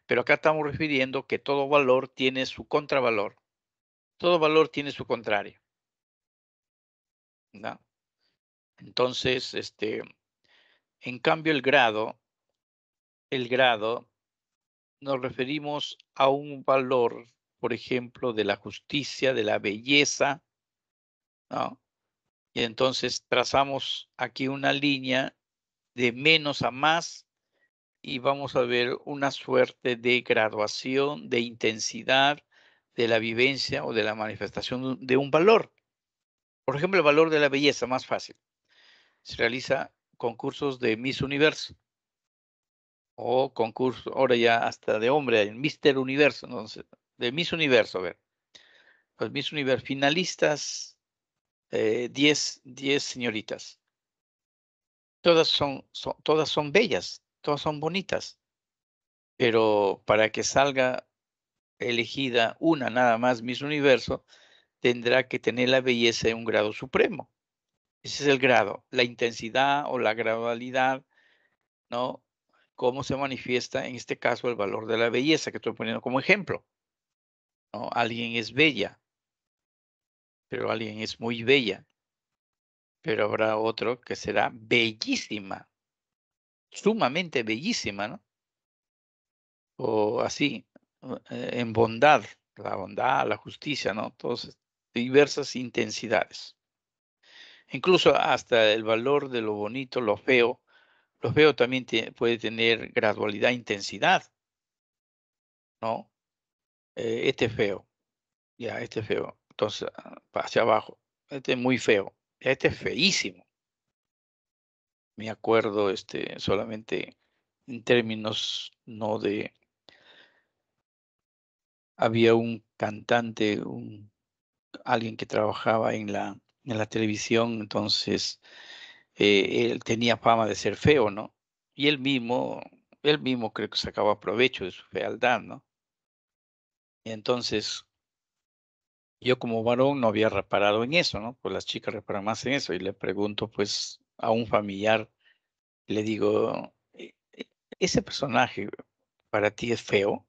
Pero acá estamos refiriendo que todo valor tiene su contravalor. Todo valor tiene su contrario, ¿no? Entonces, en cambio, el grado nos referimos a un valor, por ejemplo, de la justicia, de la belleza, ¿no? Y entonces trazamos aquí una línea de menos a más y vamos a ver una suerte de graduación, de intensidad de la vivencia o de la manifestación de un valor. Por ejemplo, el valor de la belleza, más fácil. Se realiza concursos de Miss Universo o concurso, ahora ya hasta de hombre, el Mister Universo, entonces, de Miss Universo, a ver. Los Miss Universo finalistas, 10 señoritas. Todas son bellas, todas son bonitas, pero para que salga elegida una nada más Miss Universo, tendrá que tener la belleza en un grado supremo. Ese es el grado, la intensidad o la gradualidad, ¿no? Cómo se manifiesta, en este caso, el valor de la belleza que estoy poniendo como ejemplo, ¿no? Alguien es bella, pero alguien es muy bella, pero habrá otro que será bellísima, sumamente bellísima, ¿no? O así, en bondad, la bondad, la justicia, ¿no? Todas diversas intensidades. Incluso hasta el valor de lo bonito, lo feo también puede tener gradualidad, intensidad, ¿no? Este es feo, ya, este es feo. Entonces, hacia abajo, este es muy feo, este es feísimo. Me acuerdo, solamente en términos, no de, había un cantante, alguien que trabajaba en la televisión, entonces él tenía fama de ser feo, ¿no? Y él mismo creo que sacaba provecho de su fealdad, ¿no? Y entonces yo como varón no había reparado en eso, ¿no? Pues las chicas reparan más en eso y le pregunto pues a un familiar, le digo, ¿ese personaje para ti es feo?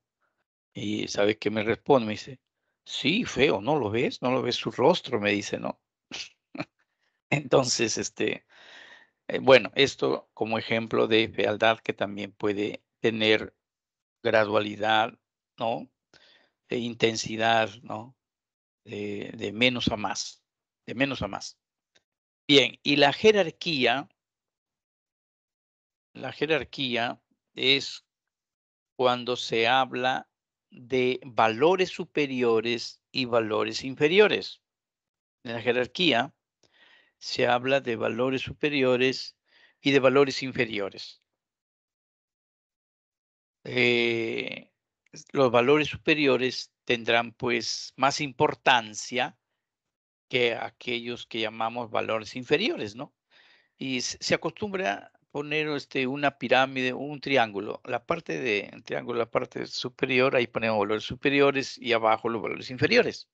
Y ¿sabe qué me responde? Me dice, sí, feo, ¿no lo ves? ¿No lo ves su rostro? Me dice, ¿no? Entonces, bueno, esto como ejemplo de fealdad que también puede tener gradualidad, ¿no? De intensidad, ¿no? De menos a más, de menos a más. Bien, y la jerarquía es cuando se habla de valores superiores y valores inferiores. En la jerarquía se habla de valores superiores y de valores inferiores. Los valores superiores tendrán pues más importancia que aquellos que llamamos valores inferiores, ¿no? Y se acostumbra poner una pirámide, un triángulo. El triángulo, la parte superior, ahí ponemos valores superiores y abajo los valores inferiores.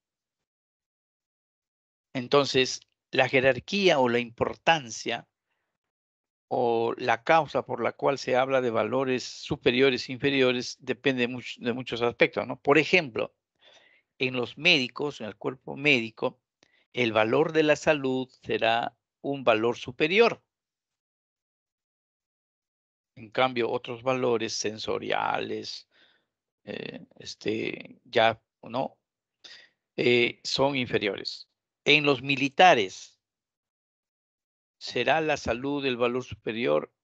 Entonces, la jerarquía o la importancia o la causa por la cual se habla de valores superiores e inferiores depende de muchos aspectos, ¿no? Por ejemplo, en los médicos, en el cuerpo médico, el valor de la salud será un valor superior. En cambio, otros valores sensoriales, ya, ¿no? Son inferiores. En los militares, ¿será la salud el valor superior?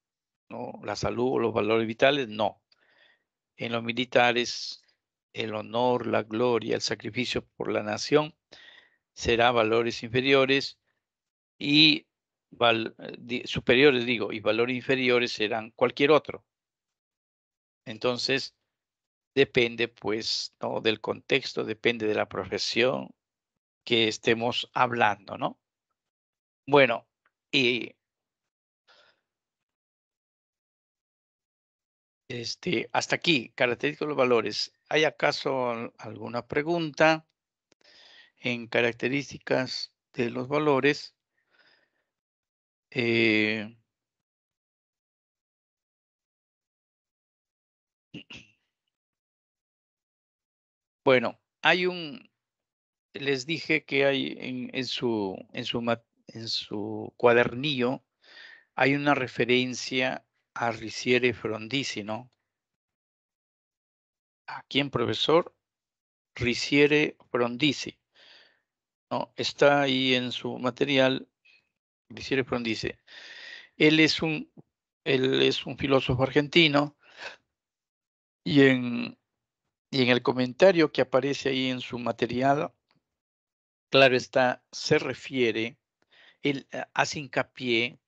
No, la salud o los valores vitales, no. En los militares, el honor, la gloria, el sacrificio por la nación será valores inferiores y superiores, digo, y valores inferiores serán cualquier otro. Entonces, depende, pues, ¿no? Del contexto, depende de la profesión que estemos hablando, ¿no? Bueno, y hasta aquí, características de los valores. ¿Hay acaso alguna pregunta en características de los valores? Eh, Bueno, les dije que hay en su cuadernillo, hay una referencia a Riciere Frondizi, ¿no? ¿A quién, profesor? Riciere Frondizi, ¿no? Está ahí en su material, Riciere Frondizi. Él es un, él es un filósofo argentino y en el comentario que aparece ahí en su material, claro está, se refiere, él hace hincapié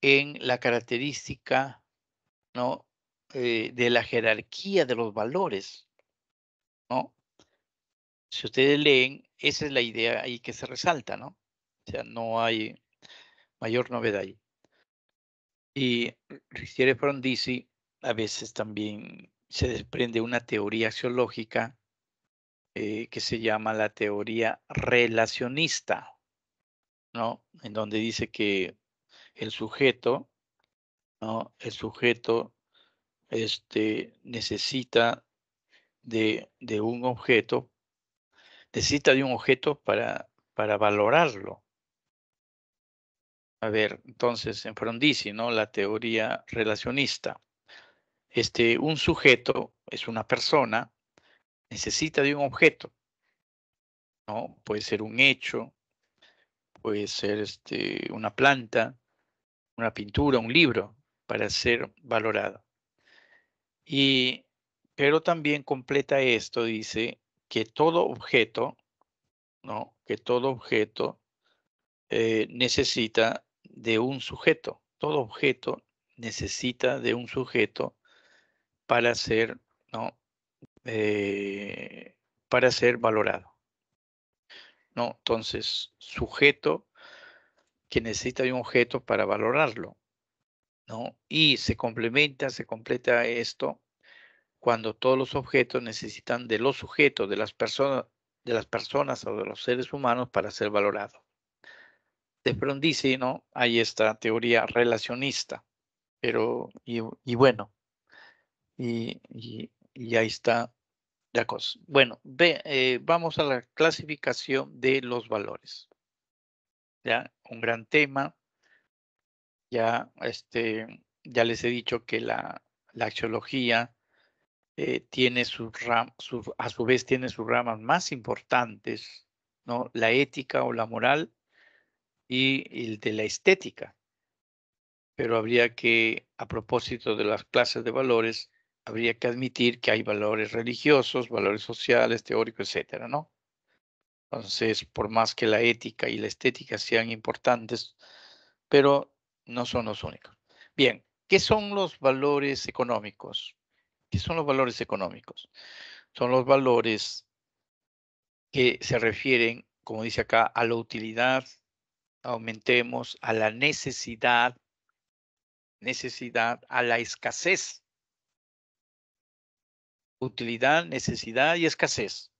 en la característica, ¿no? De la jerarquía de los valores, ¿no? Si ustedes leen, esa es la idea ahí que se resalta, ¿no? O sea, no hay mayor novedad ahí. Y Riciere Frondizi a veces también se desprende una teoría axiológica que se llama la teoría relacionista, ¿no? En donde dice que el sujeto, ¿no? El sujeto necesita de un objeto, necesita de un objeto para valorarlo. A ver, entonces, en Frondizi, ¿no? La teoría relacionista. Un sujeto es una persona, necesita de un objeto, ¿no? Puede ser un hecho, puede ser una planta, una pintura, un libro, para ser valorado. Pero también completa esto, dice que todo objeto, ¿no? Que todo objeto necesita de un sujeto. Todo objeto necesita de un sujeto para ser, ¿no? Para ser valorado, ¿no? Entonces, sujeto que necesita de un objeto para valorarlo, ¿no? Y se completa esto cuando todos los objetos necesitan de los sujetos, de las personas o de los seres humanos para ser valorados. De Frondizi, ¿no? Hay esta teoría relacionista, pero, y bueno, y ahí está la cosa. Bueno, vamos a la clasificación de los valores. Ya, un gran tema. Ya, ya les he dicho que la axiología tiene a su vez tiene sus ramas más importantes, ¿no? La ética o la moral y el de la estética. Pero habría que, a propósito de las clases de valores, habría que admitir que hay valores religiosos, valores sociales, teóricos, etcétera, ¿no? Entonces, por más que la ética y la estética sean importantes, pero no son los únicos. Bien, ¿qué son los valores económicos? ¿Qué son los valores económicos? Son los valores que se refieren, como dice acá, a la utilidad, aumentemos, a la necesidad, a la escasez. Utilidad, necesidad y escasez.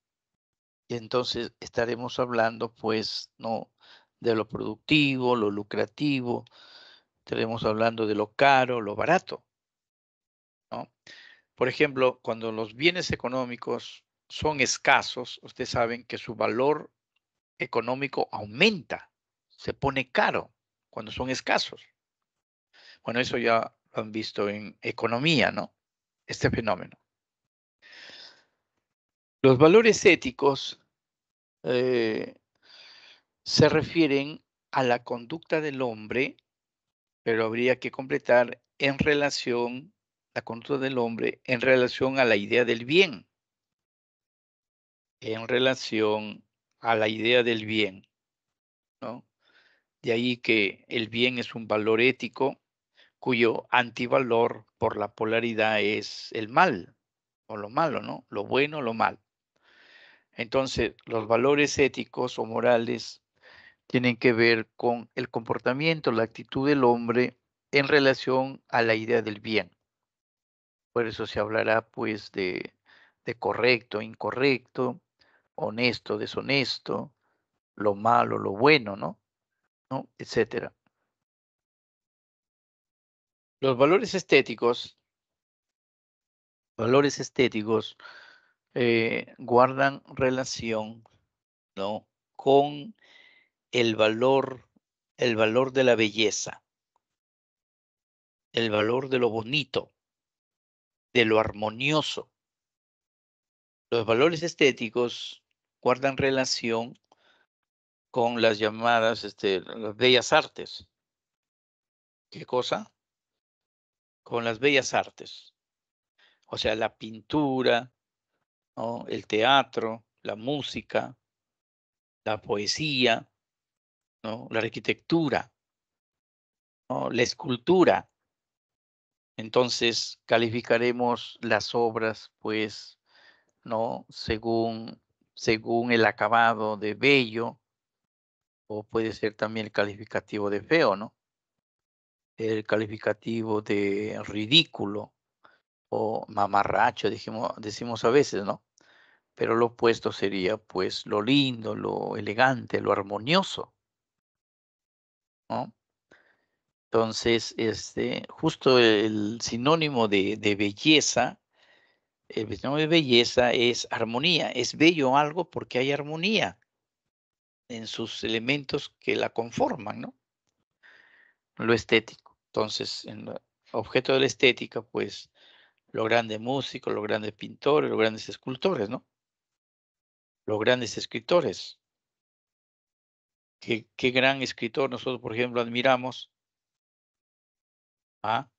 Y entonces estaremos hablando, pues, ¿no? De lo productivo, lo lucrativo, estaremos hablando de lo caro, lo barato, ¿no? Por ejemplo, cuando los bienes económicos son escasos, ustedes saben que su valor económico aumenta, se pone caro cuando son escasos. Bueno, eso ya lo han visto en economía, ¿no? Este fenómeno. Los valores éticos se refieren a la conducta del hombre, pero habría que completar en relación, la conducta del hombre en relación a la idea del bien, en relación a la idea del bien, ¿no? De ahí que el bien es un valor ético cuyo antivalor por la polaridad es el mal o lo malo, ¿no? Lo bueno o lo mal. Entonces, los valores éticos o morales tienen que ver con el comportamiento, la actitud del hombre en relación a la idea del bien. Por eso se hablará pues de correcto, incorrecto, honesto, deshonesto, lo malo, lo bueno, ¿no? Etcétera. Los valores estéticos guardan relación, ¿no? Con el valor, el valor de la belleza, el valor de lo bonito, de lo armonioso. Los valores estéticos guardan relación con las llamadas, las bellas artes. ¿Qué cosa? Con las bellas artes. O sea, la pintura, ¿no? El teatro, la música, la poesía, ¿no? La arquitectura, ¿no? La escultura. Entonces, calificaremos las obras, pues, ¿no? Según el acabado de bello, o puede ser también el calificativo de feo, ¿no? El calificativo de ridículo o mamarracho, decimos a veces, ¿no? Pero lo opuesto sería, pues, lo lindo, lo elegante, lo armonioso, ¿no? Entonces, justo el sinónimo de belleza, el sinónimo de belleza es armonía. Es bello algo porque hay armonía en sus elementos que la conforman, ¿no? Lo estético. Entonces, en lo objeto de la estética, pues, los grandes músicos, los grandes pintores, los grandes escultores, ¿no? Los grandes escritores. ¿Qué gran escritor nosotros, por ejemplo, admiramos? Ah,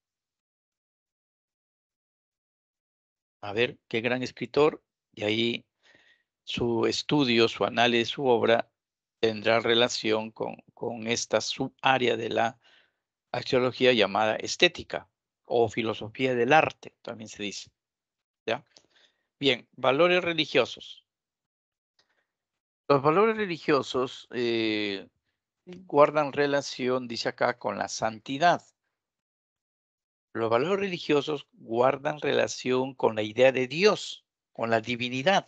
a ver, qué gran escritor. Y ahí su estudio, su análisis, su obra tendrá relación con esta subárea de la axiología llamada estética o filosofía del arte, también se dice, ¿ya? Bien, valores religiosos. Los valores religiosos guardan relación, dice acá, con la santidad. Los valores religiosos guardan relación con la idea de Dios, con la divinidad.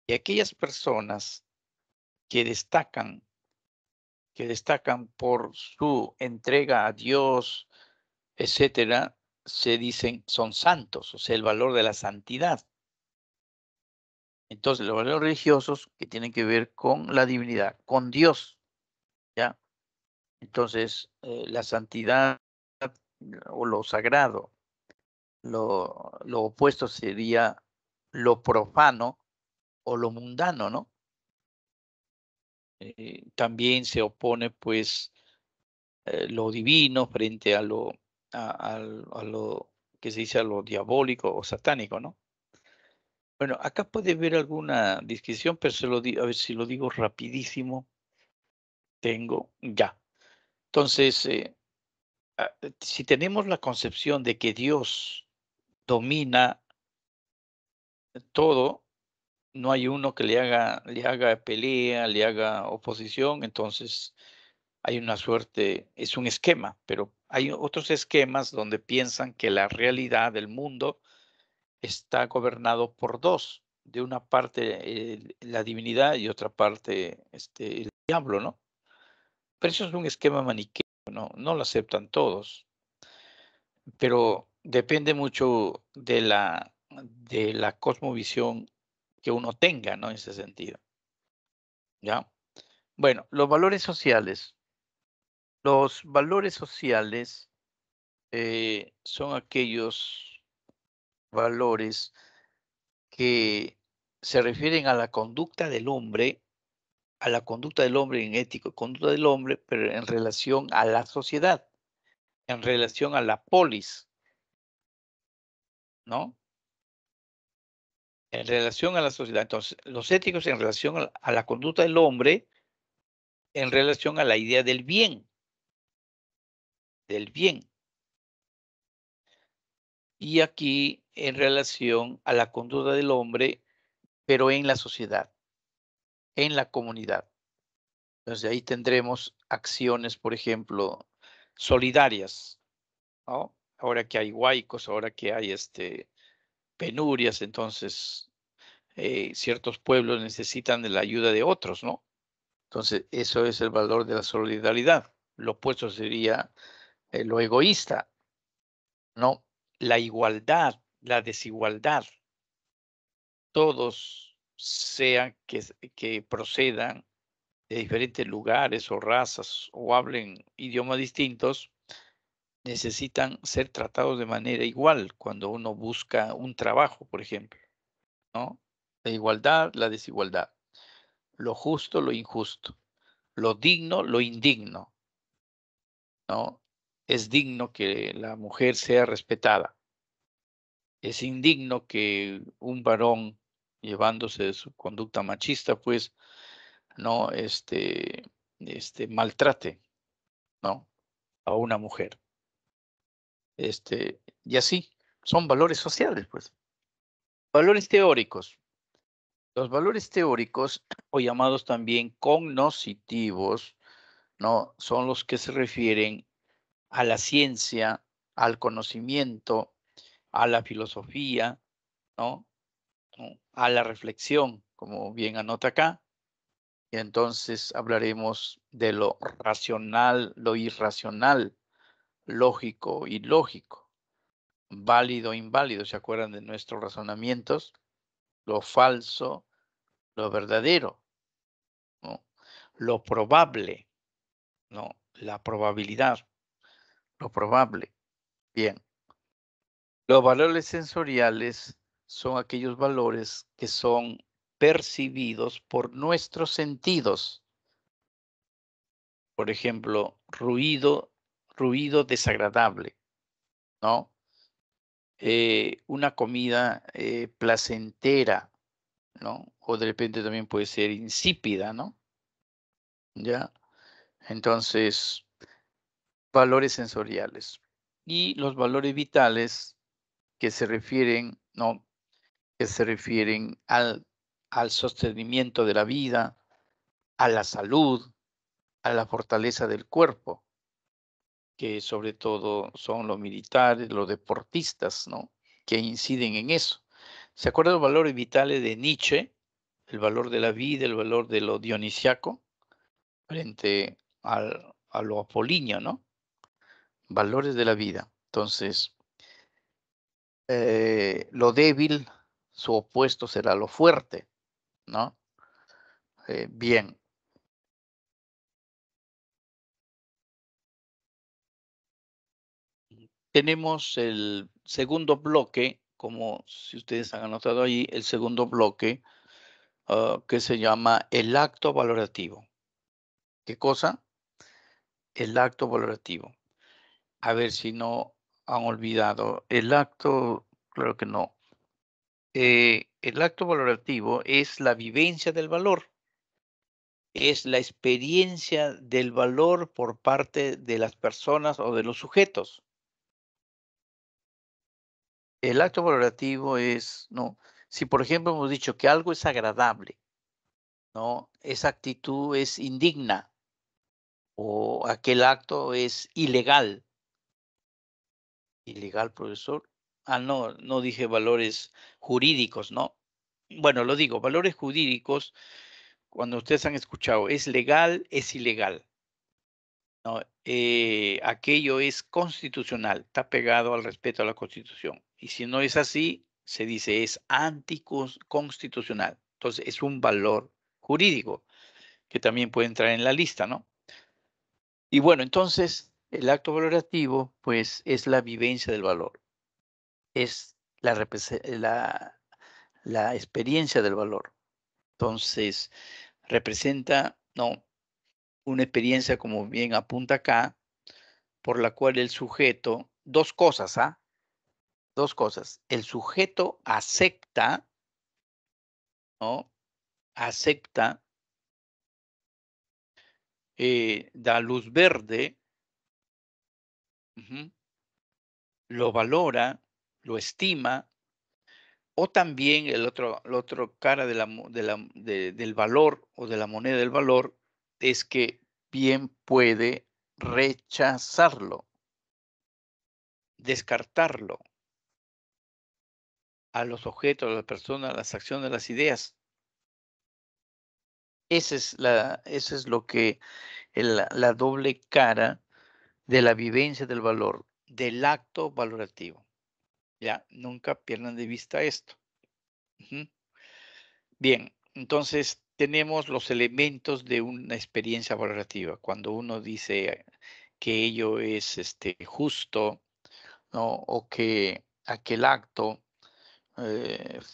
Y aquellas personas que destacan por su entrega a Dios, etcétera, se dicen son santos, o sea, el valor de la santidad. Entonces, los valores religiosos que tienen que ver con la divinidad, con Dios, ¿ya? Entonces, la santidad o lo sagrado, lo opuesto sería lo profano o lo mundano, ¿no? También se opone, pues, lo divino frente a lo que se dice a lo diabólico o satánico, ¿no? Bueno, acá puede haber alguna disquisición, pero a ver si lo digo rapidísimo. Tengo, ya. Entonces, si tenemos la concepción de que Dios domina todo, no hay uno que le haga pelea, le haga oposición, entonces hay una suerte, es un esquema, pero hay otros esquemas donde piensan que la realidad del mundo está gobernado por dos, de una parte la divinidad y otra parte el diablo, ¿no? Pero eso es un esquema maniqueo, no lo aceptan todos, pero depende mucho de la cosmovisión que uno tenga, ¿no? En ese sentido, ¿ya? Bueno, los valores sociales. Los valores sociales son aquellos valores que se refieren a la conducta del hombre en ético, conducta del hombre, pero en relación a la sociedad, en relación a la polis, ¿no? En relación a la sociedad. Entonces, los éticos en relación a la conducta del hombre, en relación a la idea del bien, del bien. Y aquí en relación a la conducta del hombre, pero en la sociedad, en la comunidad. Entonces ahí tendremos acciones, por ejemplo, solidarias, ¿no? Ahora que hay huaicos, ahora que hay penurias, entonces ciertos pueblos necesitan de la ayuda de otros, ¿no? Entonces eso es el valor de la solidaridad. Lo opuesto sería lo egoísta, ¿no? La igualdad, la desigualdad. todos, sean que procedan de diferentes lugares o razas o hablen idiomas distintos, necesitan ser tratados de manera igual cuando uno busca un trabajo, por ejemplo, ¿no? La igualdad, la desigualdad, lo justo, lo injusto, lo digno, lo indigno, ¿no? Es digno que la mujer sea respetada. Es indigno que un varón, llevándose de su conducta machista, pues, no, maltrate, ¿no? A una mujer. Y así, son valores sociales, pues. Valores teóricos. Los valores teóricos, o llamados también cognoscitivos, ¿no? Son los que se refieren a la ciencia, al conocimiento, a la filosofía, ¿no? A la reflexión, como bien anota acá. Y entonces hablaremos de lo racional, lo irracional, lógico, ilógico, válido, inválido. ¿Se acuerdan de nuestros razonamientos? Lo falso, lo verdadero, ¿no? Lo probable, ¿no? La probabilidad, lo probable. Bien. Los valores sensoriales son aquellos valores que son percibidos por nuestros sentidos. Por ejemplo, ruido desagradable, ¿no? Una comida placentera, ¿no? O de repente también puede ser insípida, ¿no? ¿Ya? Entonces, valores sensoriales. Y los valores vitales que se refieren, ¿no? Que se refieren al sostenimiento de la vida, a la salud, a la fortaleza del cuerpo, que sobre todo son los militares, los deportistas, ¿no? Que inciden en eso. ¿Se acuerdan los valores vitales de Nietzsche? El valor de la vida, el valor de lo dionisiaco, frente a lo apolíneo, ¿no? Valores de la vida. Entonces, lo débil, su opuesto será lo fuerte, ¿no? Bien. Tenemos el segundo bloque, como si ustedes han anotado ahí, el segundo bloque, que se llama el acto valorativo. ¿Qué cosa? El acto valorativo. A ver si no han olvidado. El acto, claro que no. El acto valorativo es la vivencia del valor, es la experiencia del valor por parte de las personas o de los sujetos. El acto valorativo es, ¿no? Si por ejemplo hemos dicho que algo es agradable, ¿no? Esa actitud es indigna o aquel acto es ilegal. Ilegal, profesor. Ah, no, no dije valores jurídicos, ¿no? Bueno, lo digo, valores jurídicos, cuando ustedes han escuchado, es legal, es ilegal, ¿no? Aquello es constitucional, está pegado al respeto a la Constitución. Y si no es así, se dice es anticonstitucional. Entonces, es un valor jurídico que también puede entrar en la lista, ¿no? Y bueno, entonces, el acto valorativo, pues, es la vivencia del valor, es la experiencia del valor. Entonces, representa, ¿no? Una experiencia, como bien apunta acá, por la cual el sujeto, dos cosas, ¿ah? Dos cosas. El sujeto acepta, ¿no? Acepta, da luz verde, ujú, lo valora, lo estima, o también el otro cara de del valor o de la moneda del valor es que bien puede rechazarlo, descartarlo a los objetos, a las personas, a las acciones, a las ideas. Ese es lo que la doble cara de la vivencia del valor, del acto valorativo. Ya, nunca pierdan de vista esto. Ujú. Bien, entonces tenemos los elementos de una experiencia valorativa. Cuando uno dice que ello es justo, ¿no? O que aquel acto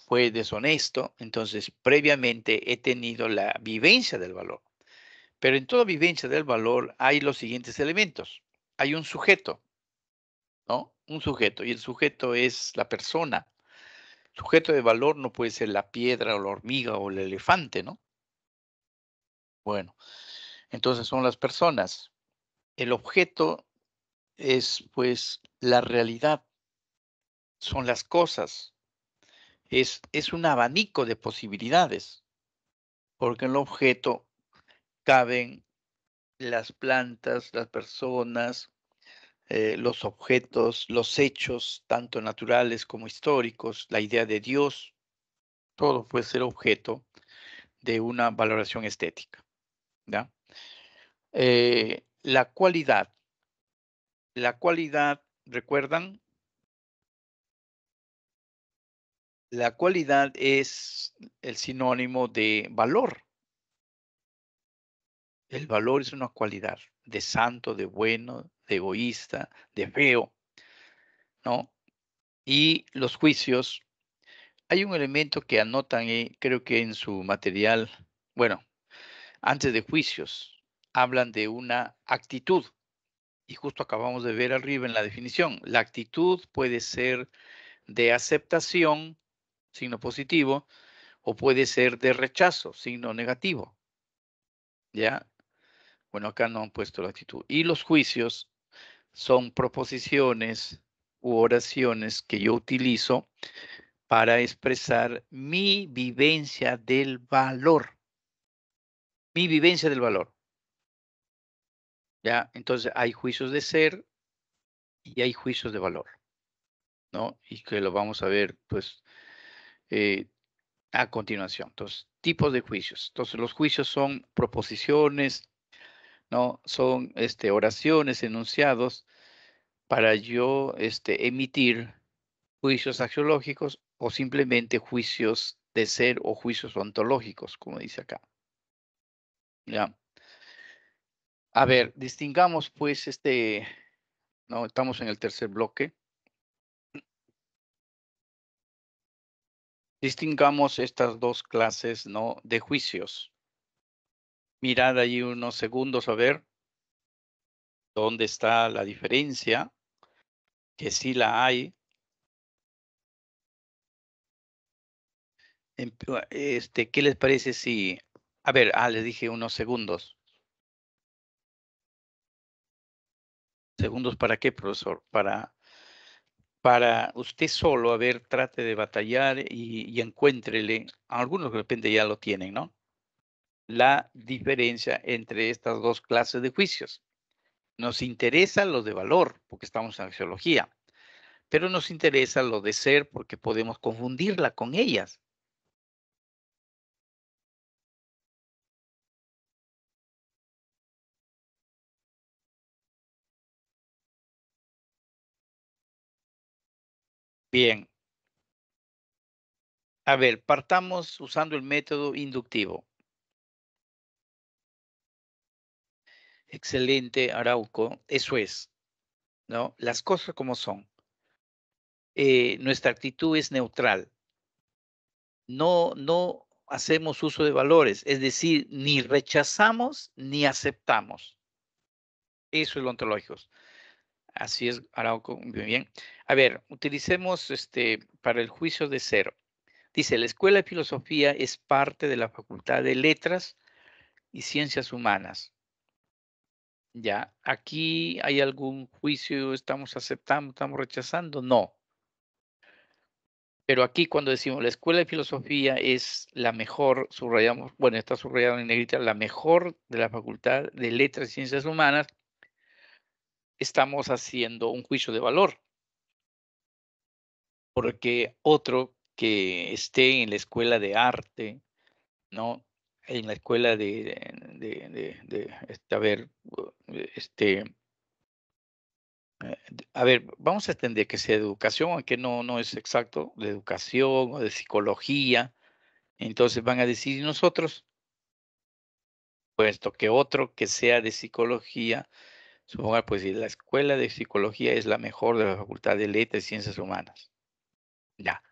fue deshonesto, entonces previamente he tenido la vivencia del valor. Pero en toda vivencia del valor hay los siguientes elementos. Hay un sujeto, ¿no? Un sujeto, y el sujeto es la persona. Sujeto de valor no puede ser la piedra o la hormiga o el elefante, ¿no? Bueno, entonces son las personas. El objeto es, pues, la realidad, son las cosas, es un abanico de posibilidades, porque en el objeto caben las plantas, las personas, los objetos, los hechos, tanto naturales como históricos, la idea de Dios, todo puede ser objeto de una valoración estética, ¿ya? La cualidad, ¿recuerdan? La cualidad es el sinónimo de valor. El valor es una cualidad de santo, de bueno, de egoísta, de feo, ¿no? Y los juicios, hay un elemento que anotan, creo que en su material, bueno, antes de juicios, hablan de una actitud. Y justo acabamos de ver arriba en la definición. La actitud puede ser de aceptación, signo positivo, o puede ser de rechazo, signo negativo. ¿Ya? Bueno, acá no han puesto la actitud. Y los juicios son proposiciones u oraciones que yo utilizo para expresar mi vivencia del valor. Mi vivencia del valor. ¿Ya? Entonces hay juicios de ser y hay juicios de valor, ¿no? Y que lo vamos a ver, pues, eh, a continuación. Entonces, tipos de juicios. Entonces, los juicios son proposiciones, ¿no? Son oraciones, enunciados para yo emitir juicios axiológicos o simplemente juicios de ser o juicios ontológicos, como dice acá. ¿Ya? A ver, distingamos pues no, estamos en el tercer bloque. Distingamos estas dos clases, ¿no? De juicios. Mirad ahí unos segundos a ver dónde está la diferencia, que sí la hay. ¿Qué les parece si, a ver, les dije unos segundos. ¿Segundos para qué, profesor? Para usted solo, a ver, trate de batallar y encuéntrele, algunos de repente ya lo tienen, ¿no? La diferencia entre estas dos clases de juicios. Nos interesa lo de valor, porque estamos en axiología, pero nos interesa lo de ser porque podemos confundirla con ellas. Bien, a ver, partamos usando el método inductivo. Excelente, Arauco. Eso es, ¿no? Las cosas como son. Nuestra actitud es neutral. No hacemos uso de valores, es decir, ni rechazamos ni aceptamos. Eso es lo ontológico. Así es, Arauco, muy bien. A ver, utilicemos para el juicio de cero. Dice, la Escuela de Filosofía es parte de la Facultad de Letras y Ciencias Humanas. Ya, aquí hay algún juicio, estamos aceptando, estamos rechazando, no. Pero aquí cuando decimos la Escuela de Filosofía es la mejor, subrayamos, bueno, está subrayado en negrita, la mejor de la Facultad de Letras y Ciencias Humanas, estamos haciendo un juicio de valor, porque otro que esté en la Escuela de Arte, ¿no? En la escuela a ver, a ver, vamos a entender que sea de educación, aunque no es exacto, de educación o de psicología, Entonces van a decir, ¿y nosotros? Puesto que otro que sea de psicología, suponga, pues si la escuela de psicología es la mejor de la Facultad de Letras y Ciencias Humanas. Ya.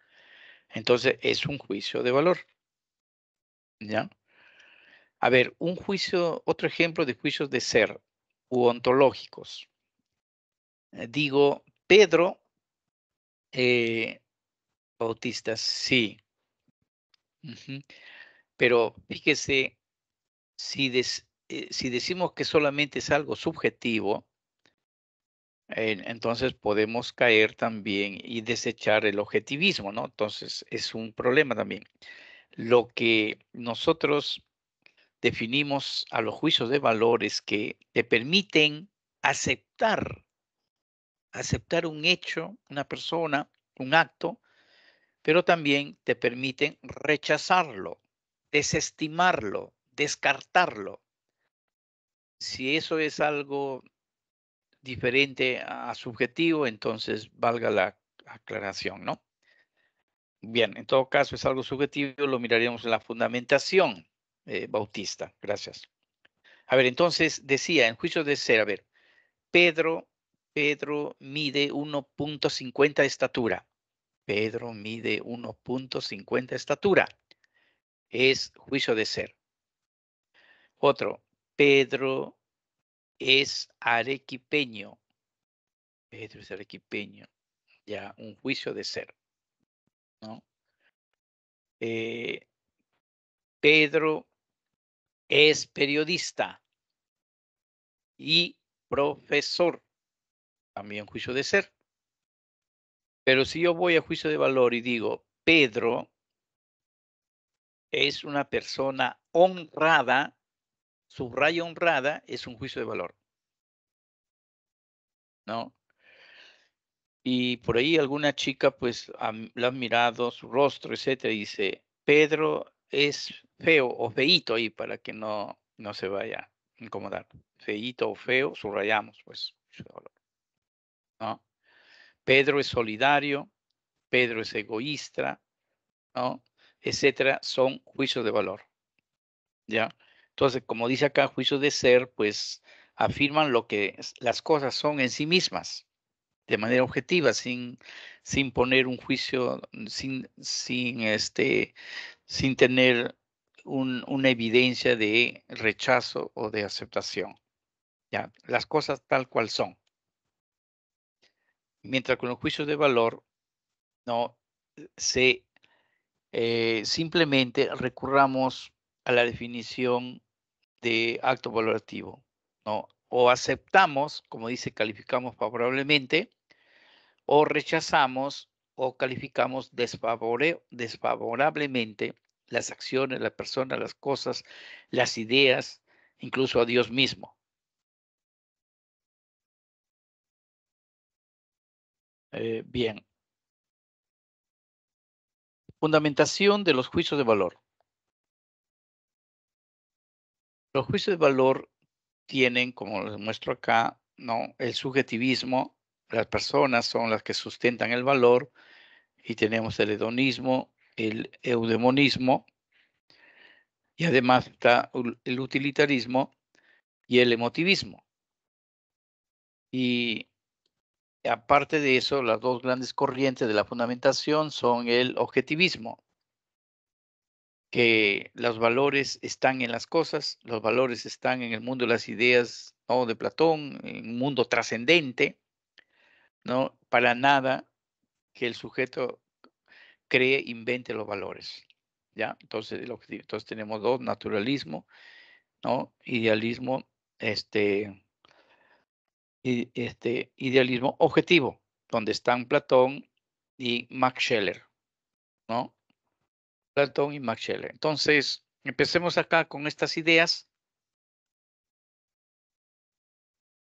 Entonces es un juicio de valor. ¿Ya? A ver, un juicio, otro ejemplo de juicios de ser u ontológicos. Digo, Pedro Bautista, sí. Ujú. Pero fíjese, si decimos que solamente es algo subjetivo, entonces podemos caer también y desechar el objetivismo, ¿no? Entonces es un problema también. Lo que nosotros definimos a los juicios de valores que te permiten aceptar, aceptar un hecho, una persona, un acto, pero también te permiten rechazarlo, desestimarlo, descartarlo. Si eso es algo diferente a subjetivo, entonces valga la aclaración, ¿no? Bien, en todo caso es algo subjetivo, lo miraríamos en la fundamentación bautista. Gracias. A ver, entonces decía, en juicio de ser, a ver, Pedro, Pedro mide 1.50 de estatura. Pedro mide 1.50 de estatura. Es juicio de ser. Otro, Pedro es arequipeño. Pedro es arequipeño. Ya, un juicio de ser, ¿no? Eh, Pedro es periodista y profesor. También juicio de ser. Pero si yo voy a juicio de valor y digo, Pedro es una persona honrada, subrayo honrada, es un juicio de valor, ¿no? Y por ahí alguna chica, pues, la ha mirado su rostro, etcétera, y dice, Pedro es feo o feíto ahí para que no se vaya a incomodar. Feíto o feo, subrayamos, pues, ¿no? Pedro es solidario, Pedro es egoísta, ¿no? Etcétera, son juicios de valor, ¿ya? Entonces, como dice acá, juicios de ser, pues, afirman lo que las cosas son en sí mismas de manera objetiva, sin poner un juicio, sin tener una evidencia de rechazo o de aceptación. Ya, las cosas tal cual son. Mientras con los juicios de valor, no se simplemente recurramos a la definición de acto valorativo, ¿no? O aceptamos, como dice, calificamos favorablemente, o rechazamos o calificamos desfavorablemente las acciones, la persona, las cosas, las ideas, incluso a Dios mismo. Bien, fundamentación de los juicios de valor. Los juicios de valor tienen, como les muestro acá, ¿no? El subjetivismo, las personas son las que sustentan el valor, y tenemos el hedonismo, el eudemonismo, y además está el utilitarismo y el emotivismo. Y aparte de eso, las dos grandes corrientes de la fundamentación son el objetivismo, que los valores están en las cosas, los valores están en el mundo de las ideas, ¿no? De Platón, en un mundo trascendente, ¿no? Para nada que el sujeto cree, invente los valores, ¿ya? Entonces, entonces tenemos dos, naturalismo, ¿no? Idealismo, idealismo objetivo, donde están Platón y Max Scheler, ¿no? Platón y Max Scheler. Entonces, empecemos acá con estas ideas.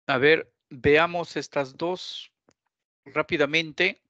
A ver, veamos estas dos rápidamente.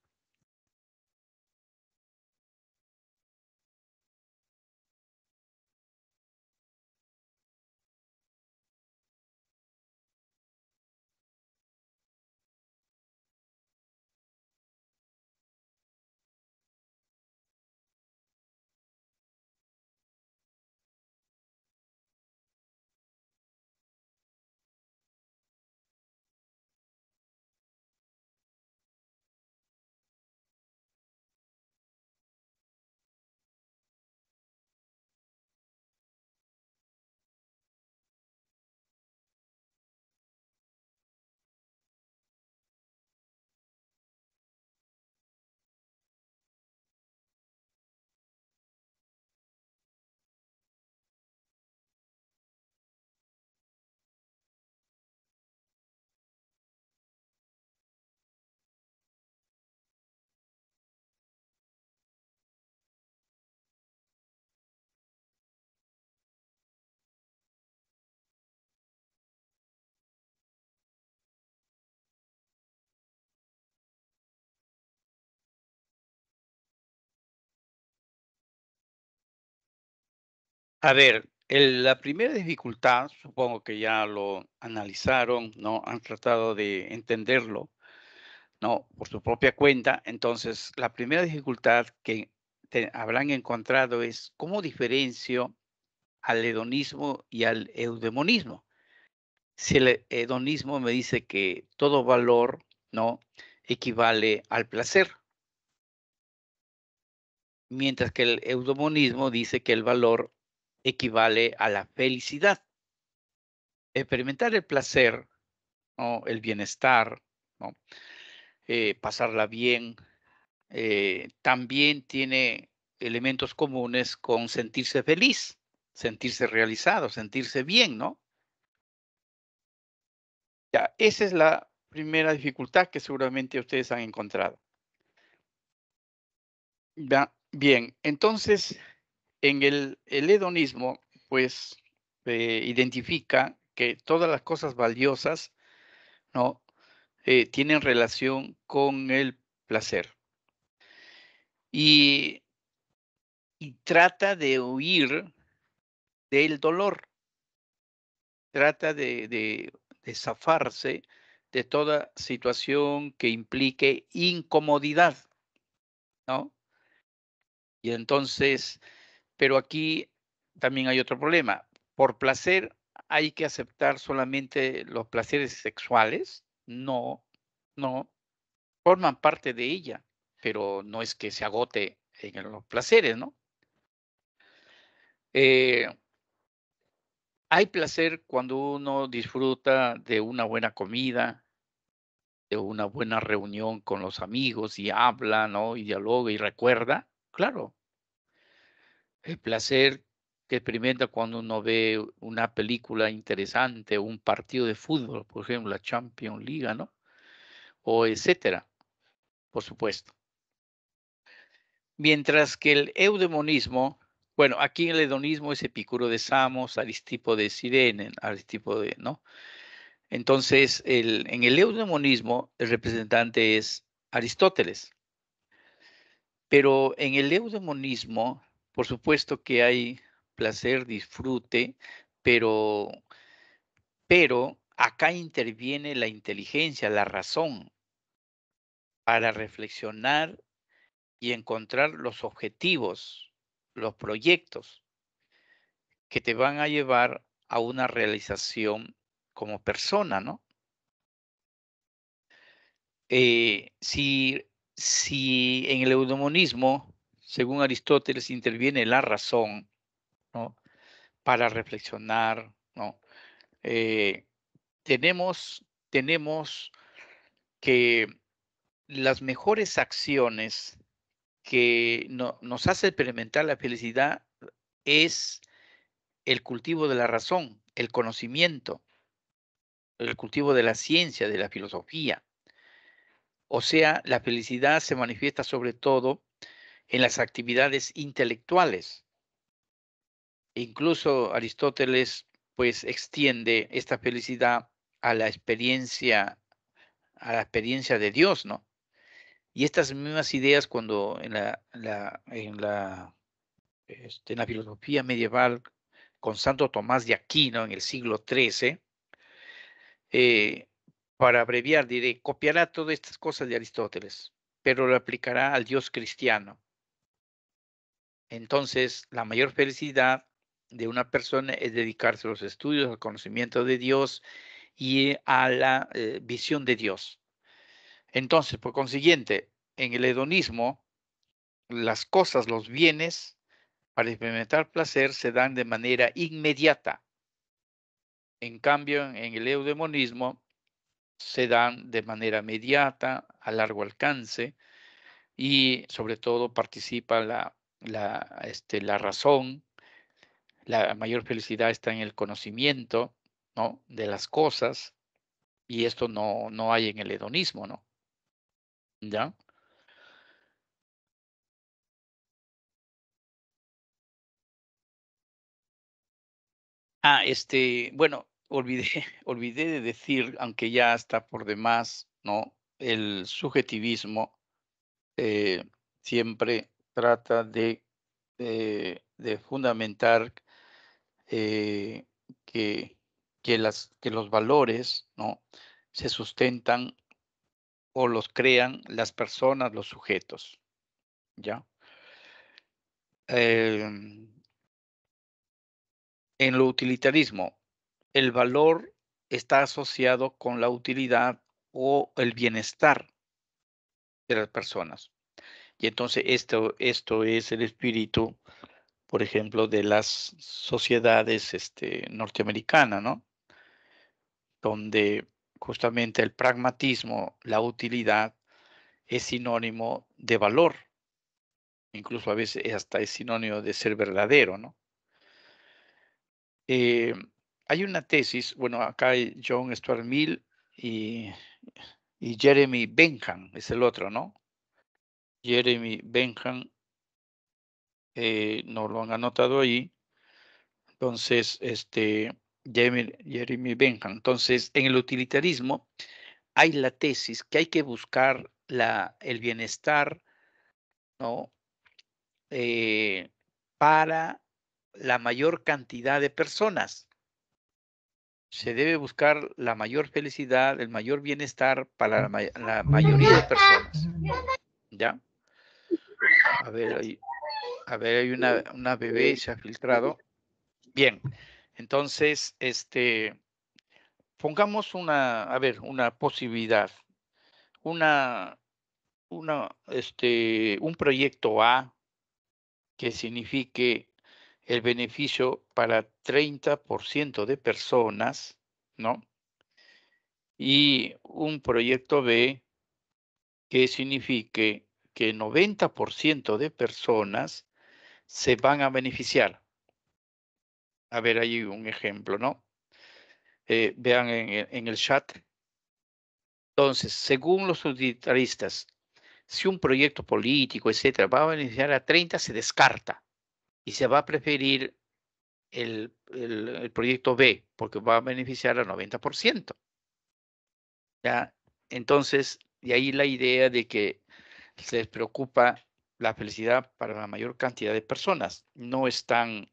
A ver, la primera dificultad, supongo que ya lo analizaron, ¿no? Han tratado de entenderlo, ¿no? Por su propia cuenta. Entonces, la primera dificultad que habrán encontrado es cómo diferencio al hedonismo y al eudemonismo. Si el hedonismo me dice que todo valor, ¿no? Equivale al placer, mientras que el eudemonismo dice que el valor equivale a la felicidad. Experimentar el placer, ¿no? El bienestar, ¿no? Pasarla bien, también tiene elementos comunes con sentirse feliz, sentirse realizado, sentirse bien, ¿no? Ya, esa es la primera dificultad que seguramente ustedes han encontrado. Ya, bien, entonces en el hedonismo, pues identifica que todas las cosas valiosas, ¿no? Tienen relación con el placer y, y trata de huir del dolor, trata de zafarse de toda situación que implique incomodidad, ¿no? Y entonces, pero aquí también hay otro problema. Por placer hay que aceptar solamente los placeres sexuales. No, no, forman parte de ella, pero no es que se agote en los placeres, ¿no? Eh, hay placer cuando uno disfruta de una buena comida, de una buena reunión con los amigos y habla, ¿no? Y dialoga y recuerda. Claro, el placer que experimenta cuando uno ve una película interesante, un partido de fútbol, por ejemplo, la Champions League, ¿no? O etcétera, por supuesto. Mientras que el eudemonismo, bueno, aquí el hedonismo es Epicuro de Samos, Aristipo de Cirene, Aristipo de, ¿no? Entonces, en el eudemonismo, el representante es Aristóteles, pero en el eudemonismo, por supuesto que hay placer, disfrute, pero acá interviene la inteligencia, la razón, para reflexionar y encontrar los objetivos, los proyectos que te van a llevar a una realización como persona, ¿no? Si en el eudemonismo, según Aristóteles, interviene la razón, ¿no? Para reflexionar, ¿no? Eh, tenemos que las mejores acciones que nos hace experimentar la felicidad es el cultivo de la razón, el conocimiento, el cultivo de la ciencia, de la filosofía. O sea, la felicidad se manifiesta sobre todo en las actividades intelectuales. Incluso Aristóteles, pues, extiende esta felicidad a a la experiencia de Dios, ¿no? Y estas mismas ideas cuando en la filosofía medieval con Santo Tomás de Aquino en el siglo XIII, eh, para abreviar, diré, copiará todas estas cosas de Aristóteles, pero lo aplicará al Dios cristiano. Entonces, la mayor felicidad de una persona es dedicarse a los estudios, al conocimiento de Dios y a la visión de Dios. Entonces, por consiguiente, en el hedonismo, las cosas, los bienes, para experimentar placer se dan de manera inmediata. En cambio, en el eudemonismo se dan de manera mediata, a largo alcance y sobre todo participa la razón. La mayor felicidad está en el conocimiento, ¿no? De las cosas, y esto no hay en el hedonismo, ¿no? ¿Ya? Bueno, olvidé olvidé de decir, aunque ya está por demás, ¿no? El subjetivismo, siempre trata de fundamentar eh, que, que los valores, ¿no? Se sustentan o los crean las personas, los sujetos, ¿ya? Em, en lo utilitarismo, el valor está asociado con la utilidad o el bienestar de las personas. Y entonces esto es el espíritu, por ejemplo, de las sociedades norteamericanas, ¿no? Donde justamente el pragmatismo, la utilidad, es sinónimo de valor, incluso a veces hasta es sinónimo de ser verdadero, ¿no? Eh, hay una tesis, bueno, acá hay John Stuart Mill y, y Jeremy Bentham, es el otro, ¿no? Jeremy Bentham, no lo han anotado ahí. Entonces, Jeremy Bentham. Entonces, en el utilitarismo hay la tesis que hay que buscar el bienestar, ¿no? Eh, para la mayor cantidad de personas. Se debe buscar la mayor felicidad, el mayor bienestar para la mayoría de personas, ¿ya? A ver, hay una bebé, se ha filtrado. Bien, entonces, pongamos una posibilidad, una, un proyecto A que signifique el beneficio para 30% de personas, ¿no? Y un proyecto B que signifique que 90% de personas se van a beneficiar. A ver, hay un ejemplo, ¿no? Vean en el chat. Entonces, según los utilitaristas, si un proyecto político, etcétera, va a beneficiar a 30, se descarta y se va a preferir el proyecto B porque va a beneficiar al 90%. ¿Ya? Entonces, de ahí la idea de que se les preocupa la felicidad para la mayor cantidad de personas. No están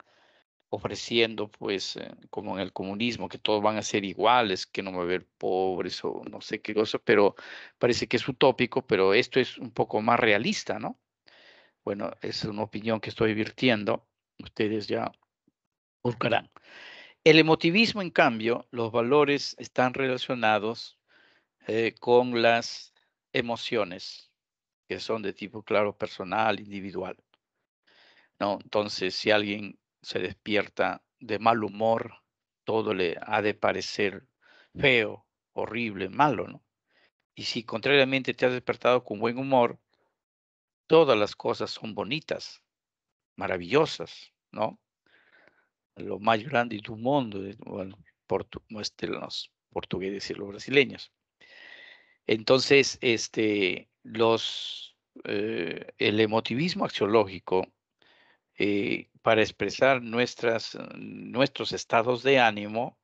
ofreciendo, pues, como en el comunismo, que todos van a ser iguales, que no va a haber pobres o no sé qué cosa, pero parece que es utópico, pero esto es un poco más realista, ¿no? Bueno, es una opinión que estoy virtiendo. Ustedes ya buscarán. El emotivismo, en cambio, los valores están relacionados con las emociones, que son de tipo, claro, personal, individual, ¿no? Entonces, si alguien se despierta de mal humor, todo le ha de parecer feo, horrible, malo, ¿no? Y si contrariamente te has despertado con buen humor, todas las cosas son bonitas, maravillosas, ¿no? Lo más grande do mundo, bueno, los portugueses y los brasileños. Entonces, el emotivismo axiológico, para expresar nuestros estados de ánimo,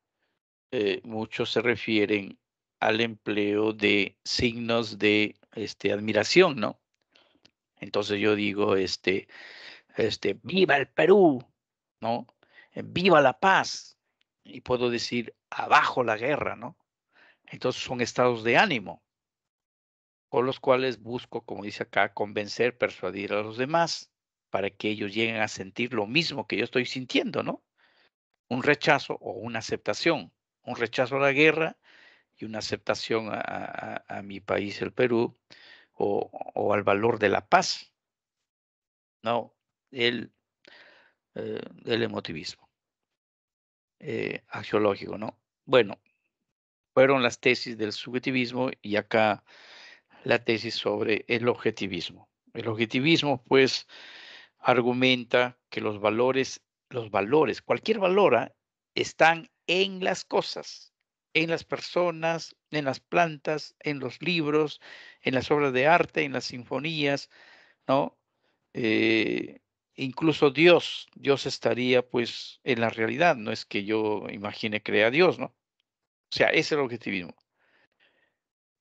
muchos se refieren al empleo de signos de admiración, ¿no? Entonces yo digo, viva el Perú, ¿no? Viva la paz. Y puedo decir, abajo la guerra, ¿no? Entonces son estados de ánimo con los cuales busco, como dice acá, convencer, persuadir a los demás para que ellos lleguen a sentir lo mismo que yo estoy sintiendo, ¿no? Un rechazo o una aceptación. Un rechazo a la guerra y una aceptación a mi país, el Perú, o al valor de la paz, ¿no? El, el emotivismo axiológico, ¿no? Bueno, fueron las tesis del subjetivismo y acá la tesis sobre el objetivismo. El objetivismo, pues, argumenta que los valores, cualquier valor, están en las cosas, en las personas, en las plantas, en los libros, en las obras de arte, en las sinfonías, ¿no? Eh, incluso Dios estaría pues en la realidad, no es que yo imagine crear a Dios, ¿no? O sea, ese es el objetivismo.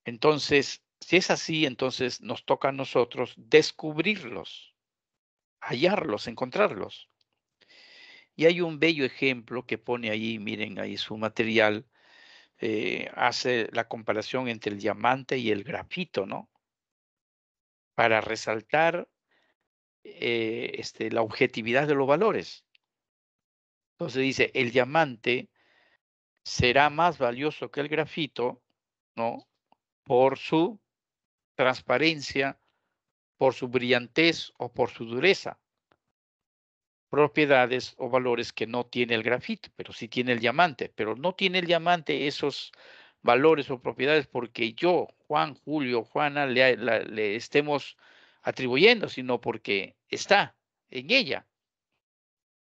Entonces, si es así, entonces nos toca a nosotros descubrirlos, hallarlos, encontrarlos. Y hay un bello ejemplo que pone ahí, miren ahí su material, hace la comparación entre el diamante y el grafito, ¿no? Para resaltar la objetividad de los valores. Entonces dice, el diamante será más valioso que el grafito, ¿no? Por su transparencia, por su brillantez o por su dureza. Propiedades o valores que no tiene el grafito, pero sí tiene el diamante, pero no tiene el diamante esos valores o propiedades porque yo, Juan, Julio, Juana, le estemos atribuyendo, sino porque está en ella,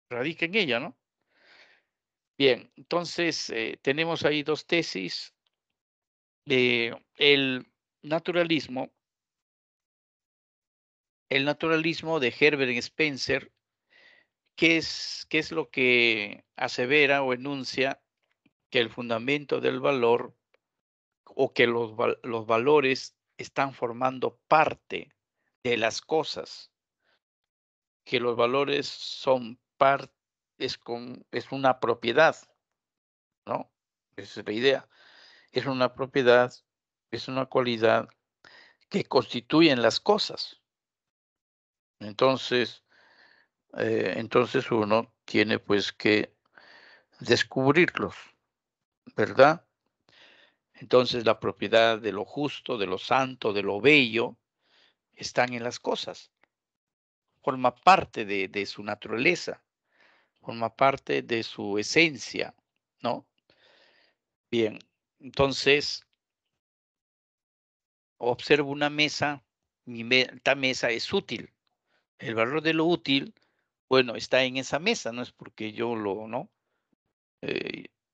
radica en ella, ¿no? Bien, entonces tenemos ahí dos tesis. El naturalismo, el naturalismo de Herbert Spencer, qué es lo que asevera o enuncia que el fundamento del valor o que los valores están formando parte de las cosas, que los valores son parte, es una propiedad, ¿no? Esa es la idea. Es una propiedad, es una cualidad que constituyen las cosas. Entonces, entonces uno tiene pues que descubrirlos, ¿verdad? Entonces la propiedad de lo justo, de lo santo, de lo bello, están en las cosas. Forma parte de su naturaleza, forma parte de su esencia, ¿no? Bien, entonces observo una mesa, esta mesa es útil. El valor de lo útil, bueno, está en esa mesa, no es porque yo lo, ¿no?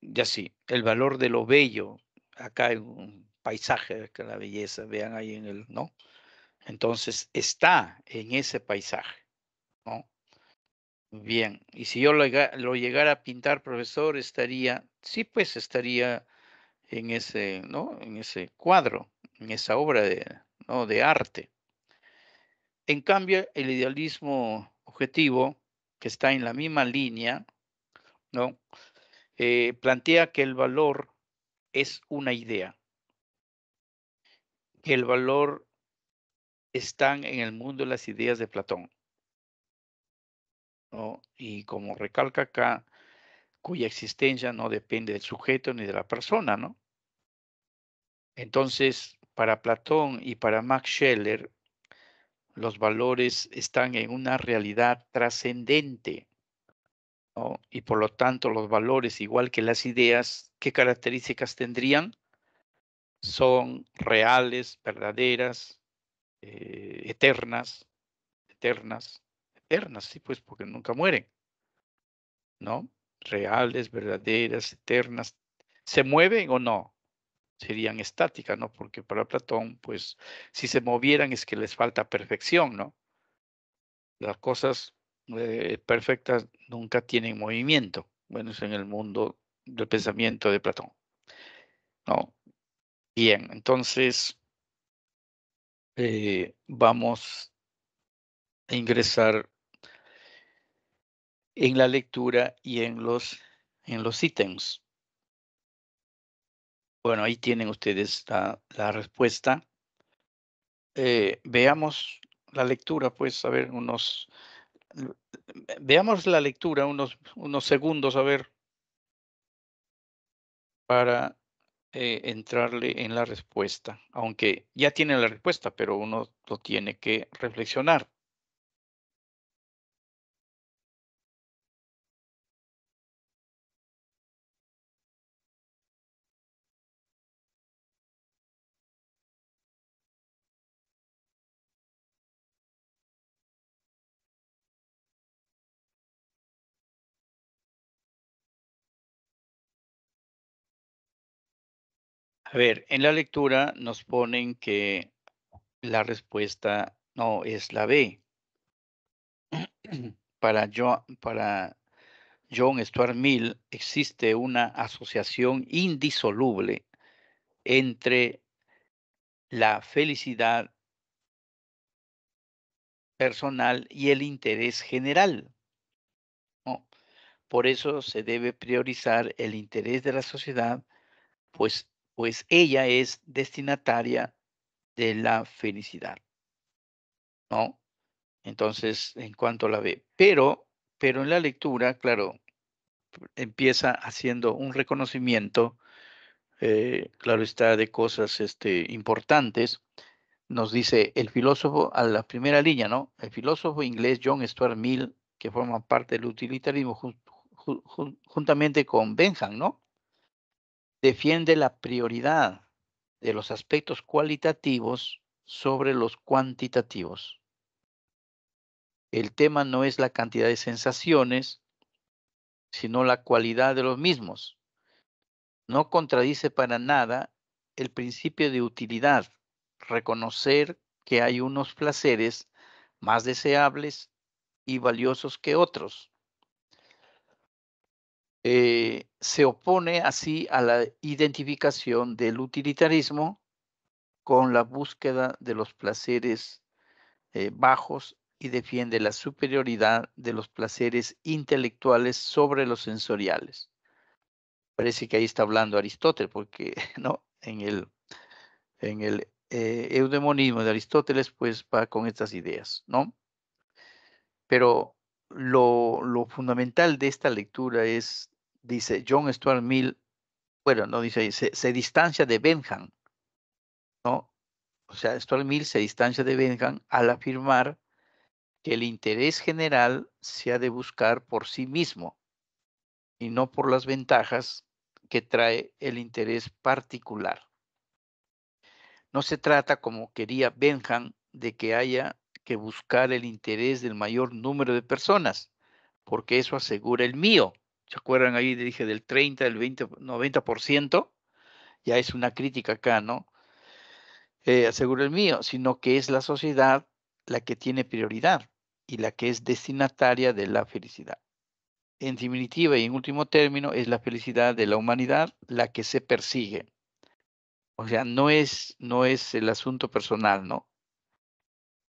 Ya sí, el valor de lo bello, acá hay un paisaje, que la belleza, vean ahí en el, ¿no? Entonces está en ese paisaje, ¿no? Bien, y si yo lo llegara a pintar, profesor, estaría, sí, pues estaría en ese, ¿no? En ese cuadro, en esa obra de, ¿no? De arte. En cambio, el idealismo objetivo, que está en la misma línea, ¿no? Plantea que el valor es una idea, que el valor está en el mundo de las ideas de Platón, ¿no? Y como recalca acá, cuya existencia no depende del sujeto ni de la persona, ¿no? Entonces, para Platón y para Max Scheler, los valores están en una realidad trascendente, ¿no? Y por lo tanto, los valores, igual que las ideas, ¿qué características tendrían? Son reales, verdaderas, eternas, eternas, eternas, sí, pues porque nunca mueren, ¿no? Reales, verdaderas, eternas. ¿Se mueven o no? Serían estáticas, ¿no? Porque para Platón, pues, si se movieran es que les falta perfección, ¿no? Las cosas perfectas nunca tienen movimiento. Bueno, es en el mundo del pensamiento de Platón, ¿no? Bien, entonces vamos a ingresar en la lectura y en los ítems. Bueno, ahí tienen ustedes la respuesta. Veamos la lectura, pues, a ver, veamos la lectura unos segundos, a ver, para entrarle en la respuesta, aunque ya tiene la respuesta, pero uno lo tiene que reflexionar. A ver, en la lectura nos ponen que la respuesta no es la B. Para John Stuart Mill existe una asociación indisoluble entre la felicidad personal y el interés general, ¿no? Por eso se debe priorizar el interés de la sociedad, pues ella es destinataria de la felicidad, ¿no? Entonces, en cuanto a la ve. Pero en la lectura, claro, empieza haciendo un reconocimiento, claro está, de cosas importantes. Nos dice el filósofo a la primera línea, ¿no? El filósofo inglés John Stuart Mill, que forma parte del utilitarismo juntamente con Bentham, ¿no? Defiende la prioridad de los aspectos cualitativos sobre los cuantitativos. El tema no es la cantidad de sensaciones, sino la cualidad de los mismos. No contradice para nada el principio de utilidad, reconocer que hay unos placeres más deseables y valiosos que otros. Se opone así a la identificación del utilitarismo con la búsqueda de los placeres bajos y defiende la superioridad de los placeres intelectuales sobre los sensoriales. Parece que ahí está hablando Aristóteles, porque no, en el eudemonismo de Aristóteles, pues va con estas ideas, ¿no? Pero lo fundamental de esta lectura es, dice John Stuart Mill, bueno, no dice ahí, se distancia de Bentham, ¿no? O sea, Stuart Mill se distancia de Bentham al afirmar que el interés general se ha de buscar por sí mismo y no por las ventajas que trae el interés particular. No se trata, como quería Bentham, de que haya que buscar el interés del mayor número de personas, porque eso asegura el mío. ¿Se acuerdan ahí? Dije del 30, del 20, 90%, ya es una crítica acá, ¿no? Asegura el mío, sino que es la sociedad la que tiene prioridad y la que es destinataria de la felicidad. En definitiva y en último término, es la felicidad de la humanidad la que se persigue. O sea, no es el asunto personal, ¿no?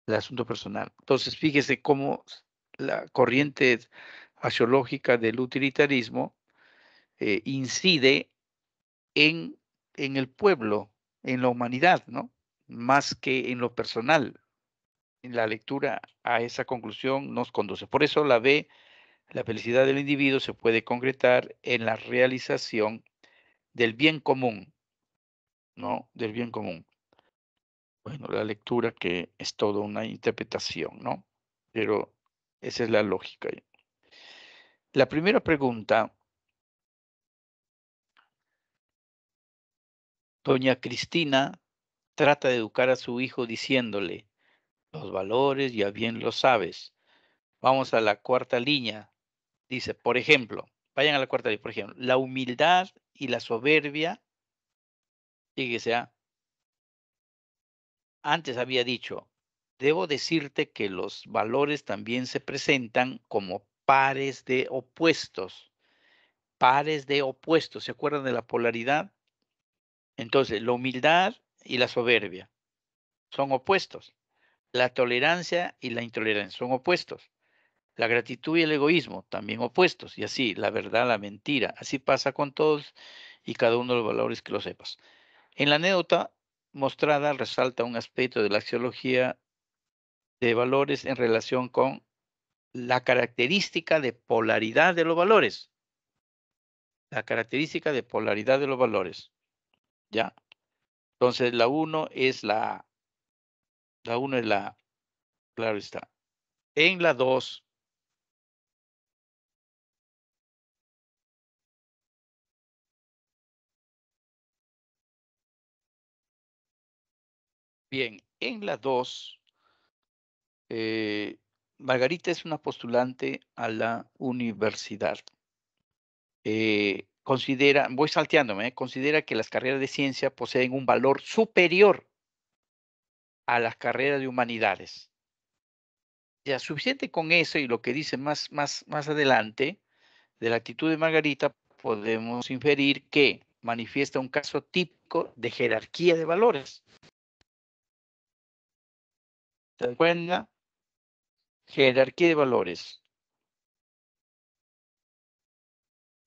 El asunto personal. Entonces, fíjese cómo la corriente axiológica del utilitarismo incide en, en el pueblo, en la humanidad, ¿no? Más que en lo personal. En la lectura a esa conclusión nos conduce. Por eso la felicidad del individuo se puede concretar en la realización del bien común, ¿no? Del bien común. Bueno, la lectura que es toda una interpretación, ¿no? Pero esa es la lógica. La primera pregunta, doña Cristina trata de educar a su hijo diciéndole, los valores ya bien lo sabes. Vamos a la cuarta línea. Dice, por ejemplo, vayan a la cuarta línea, por ejemplo, la humildad y la soberbia, fíjese, antes había dicho, debo decirte que los valores también se presentan como pares de opuestos. Pares de opuestos, ¿se acuerdan de la polaridad? Entonces, la humildad y la soberbia son opuestos. La tolerancia y la intolerancia son opuestos. La gratitud y el egoísmo también opuestos. Y así, la verdad, la mentira. Así pasa con todos y cada uno de los valores que lo sepas. En la anécdota mostrada resalta un aspecto de la axiología de valores en relación con la característica de polaridad de los valores. La característica de polaridad de los valores. ¿Ya? Entonces, la uno es la, claro está. En la 2, bien, en la 2, Margarita es una postulante a la universidad. Voy salteándome, considera que las carreras de ciencia poseen un valor superior a las carreras de humanidades. Ya, suficiente con eso y lo que dice más adelante de la actitud de Margarita, podemos inferir que manifiesta un caso típico de jerarquía de valores. ¿Se dan cuenta? Jerarquía de valores.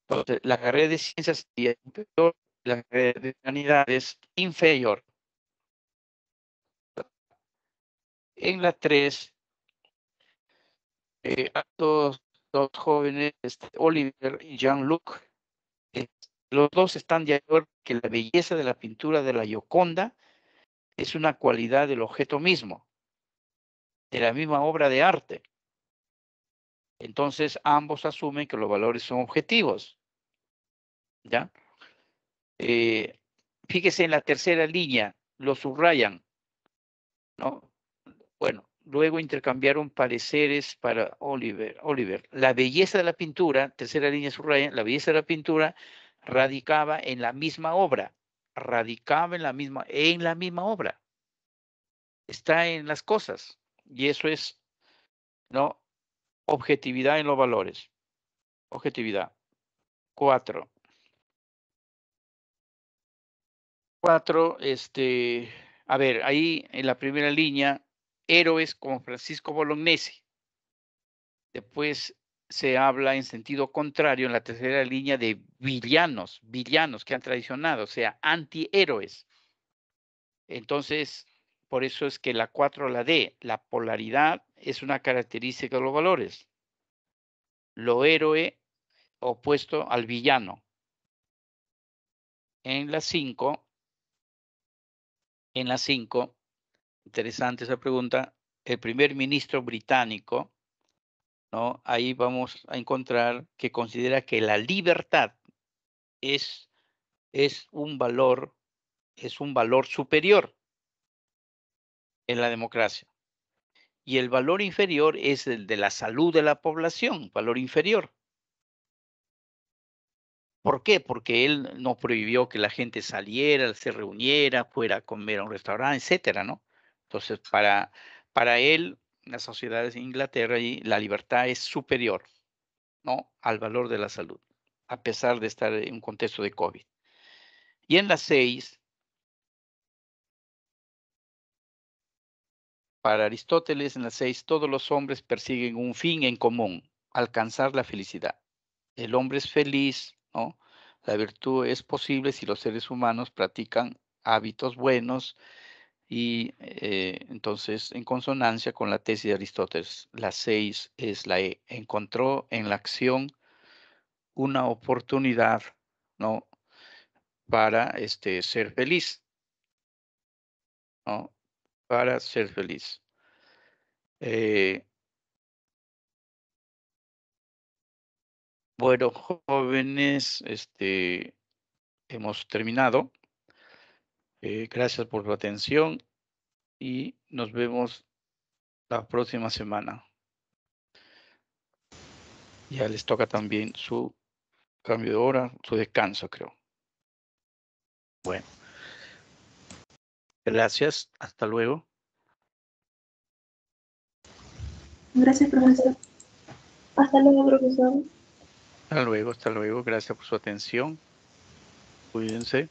Entonces, la carrera de ciencias sería superior, la carrera de humanidades inferior. En la 3, dos jóvenes, Oliver y Jean-Luc, los dos están de acuerdo que la belleza de la pintura de la Gioconda es una cualidad del objeto mismo, de la misma obra de arte. Entonces, ambos asumen que los valores son objetivos. ¿Ya? Fíjese en la tercera línea, lo subrayan, ¿no? Bueno, luego intercambiaron pareceres para Oliver. La belleza de la pintura, tercera línea subraya, la belleza de la pintura radicaba en la misma obra, en la misma obra. Está en las cosas. Y eso es, ¿no? Objetividad en los valores. Objetividad. 4. 4, a ver, ahí en la primera línea, héroes como Francisco Bolognesi. Después se habla en sentido contrario en la tercera línea de villanos que han traicionado, o sea, antihéroes. Entonces, por eso es que la 4, la D, la polaridad es una característica de los valores. Lo héroe opuesto al villano. En la 5, interesante esa pregunta, el primer ministro británico, ¿no? Ahí vamos a encontrar que considera que la libertad es un valor superior en la democracia. Y el valor inferior es el de la salud de la población, valor inferior. ¿Por qué? Porque él no prohibió que la gente saliera, se reuniera, fuera a comer a un restaurante, etcétera, ¿no? Entonces, para él, las sociedades de Inglaterra y la libertad es superior, ¿no? Al valor de la salud, a pesar de estar en un contexto de COVID. Y en la 6, para Aristóteles, en la 6, todos los hombres persiguen un fin en común, alcanzar la felicidad. El hombre es feliz, ¿no? La virtud es posible si los seres humanos practican hábitos buenos y entonces en consonancia con la tesis de Aristóteles, la 6 es la E. Encontró en la acción una oportunidad, ¿no? Para ser feliz, ¿no? Para ser feliz. Bueno, jóvenes, hemos terminado. Gracias por su atención y nos vemos la próxima semana. Ya les toca también su cambio de hora, su descanso, creo. Bueno, gracias. Hasta luego. Gracias, profesor. Hasta luego, profesor. Hasta luego, hasta luego. Gracias por su atención. Cuídense.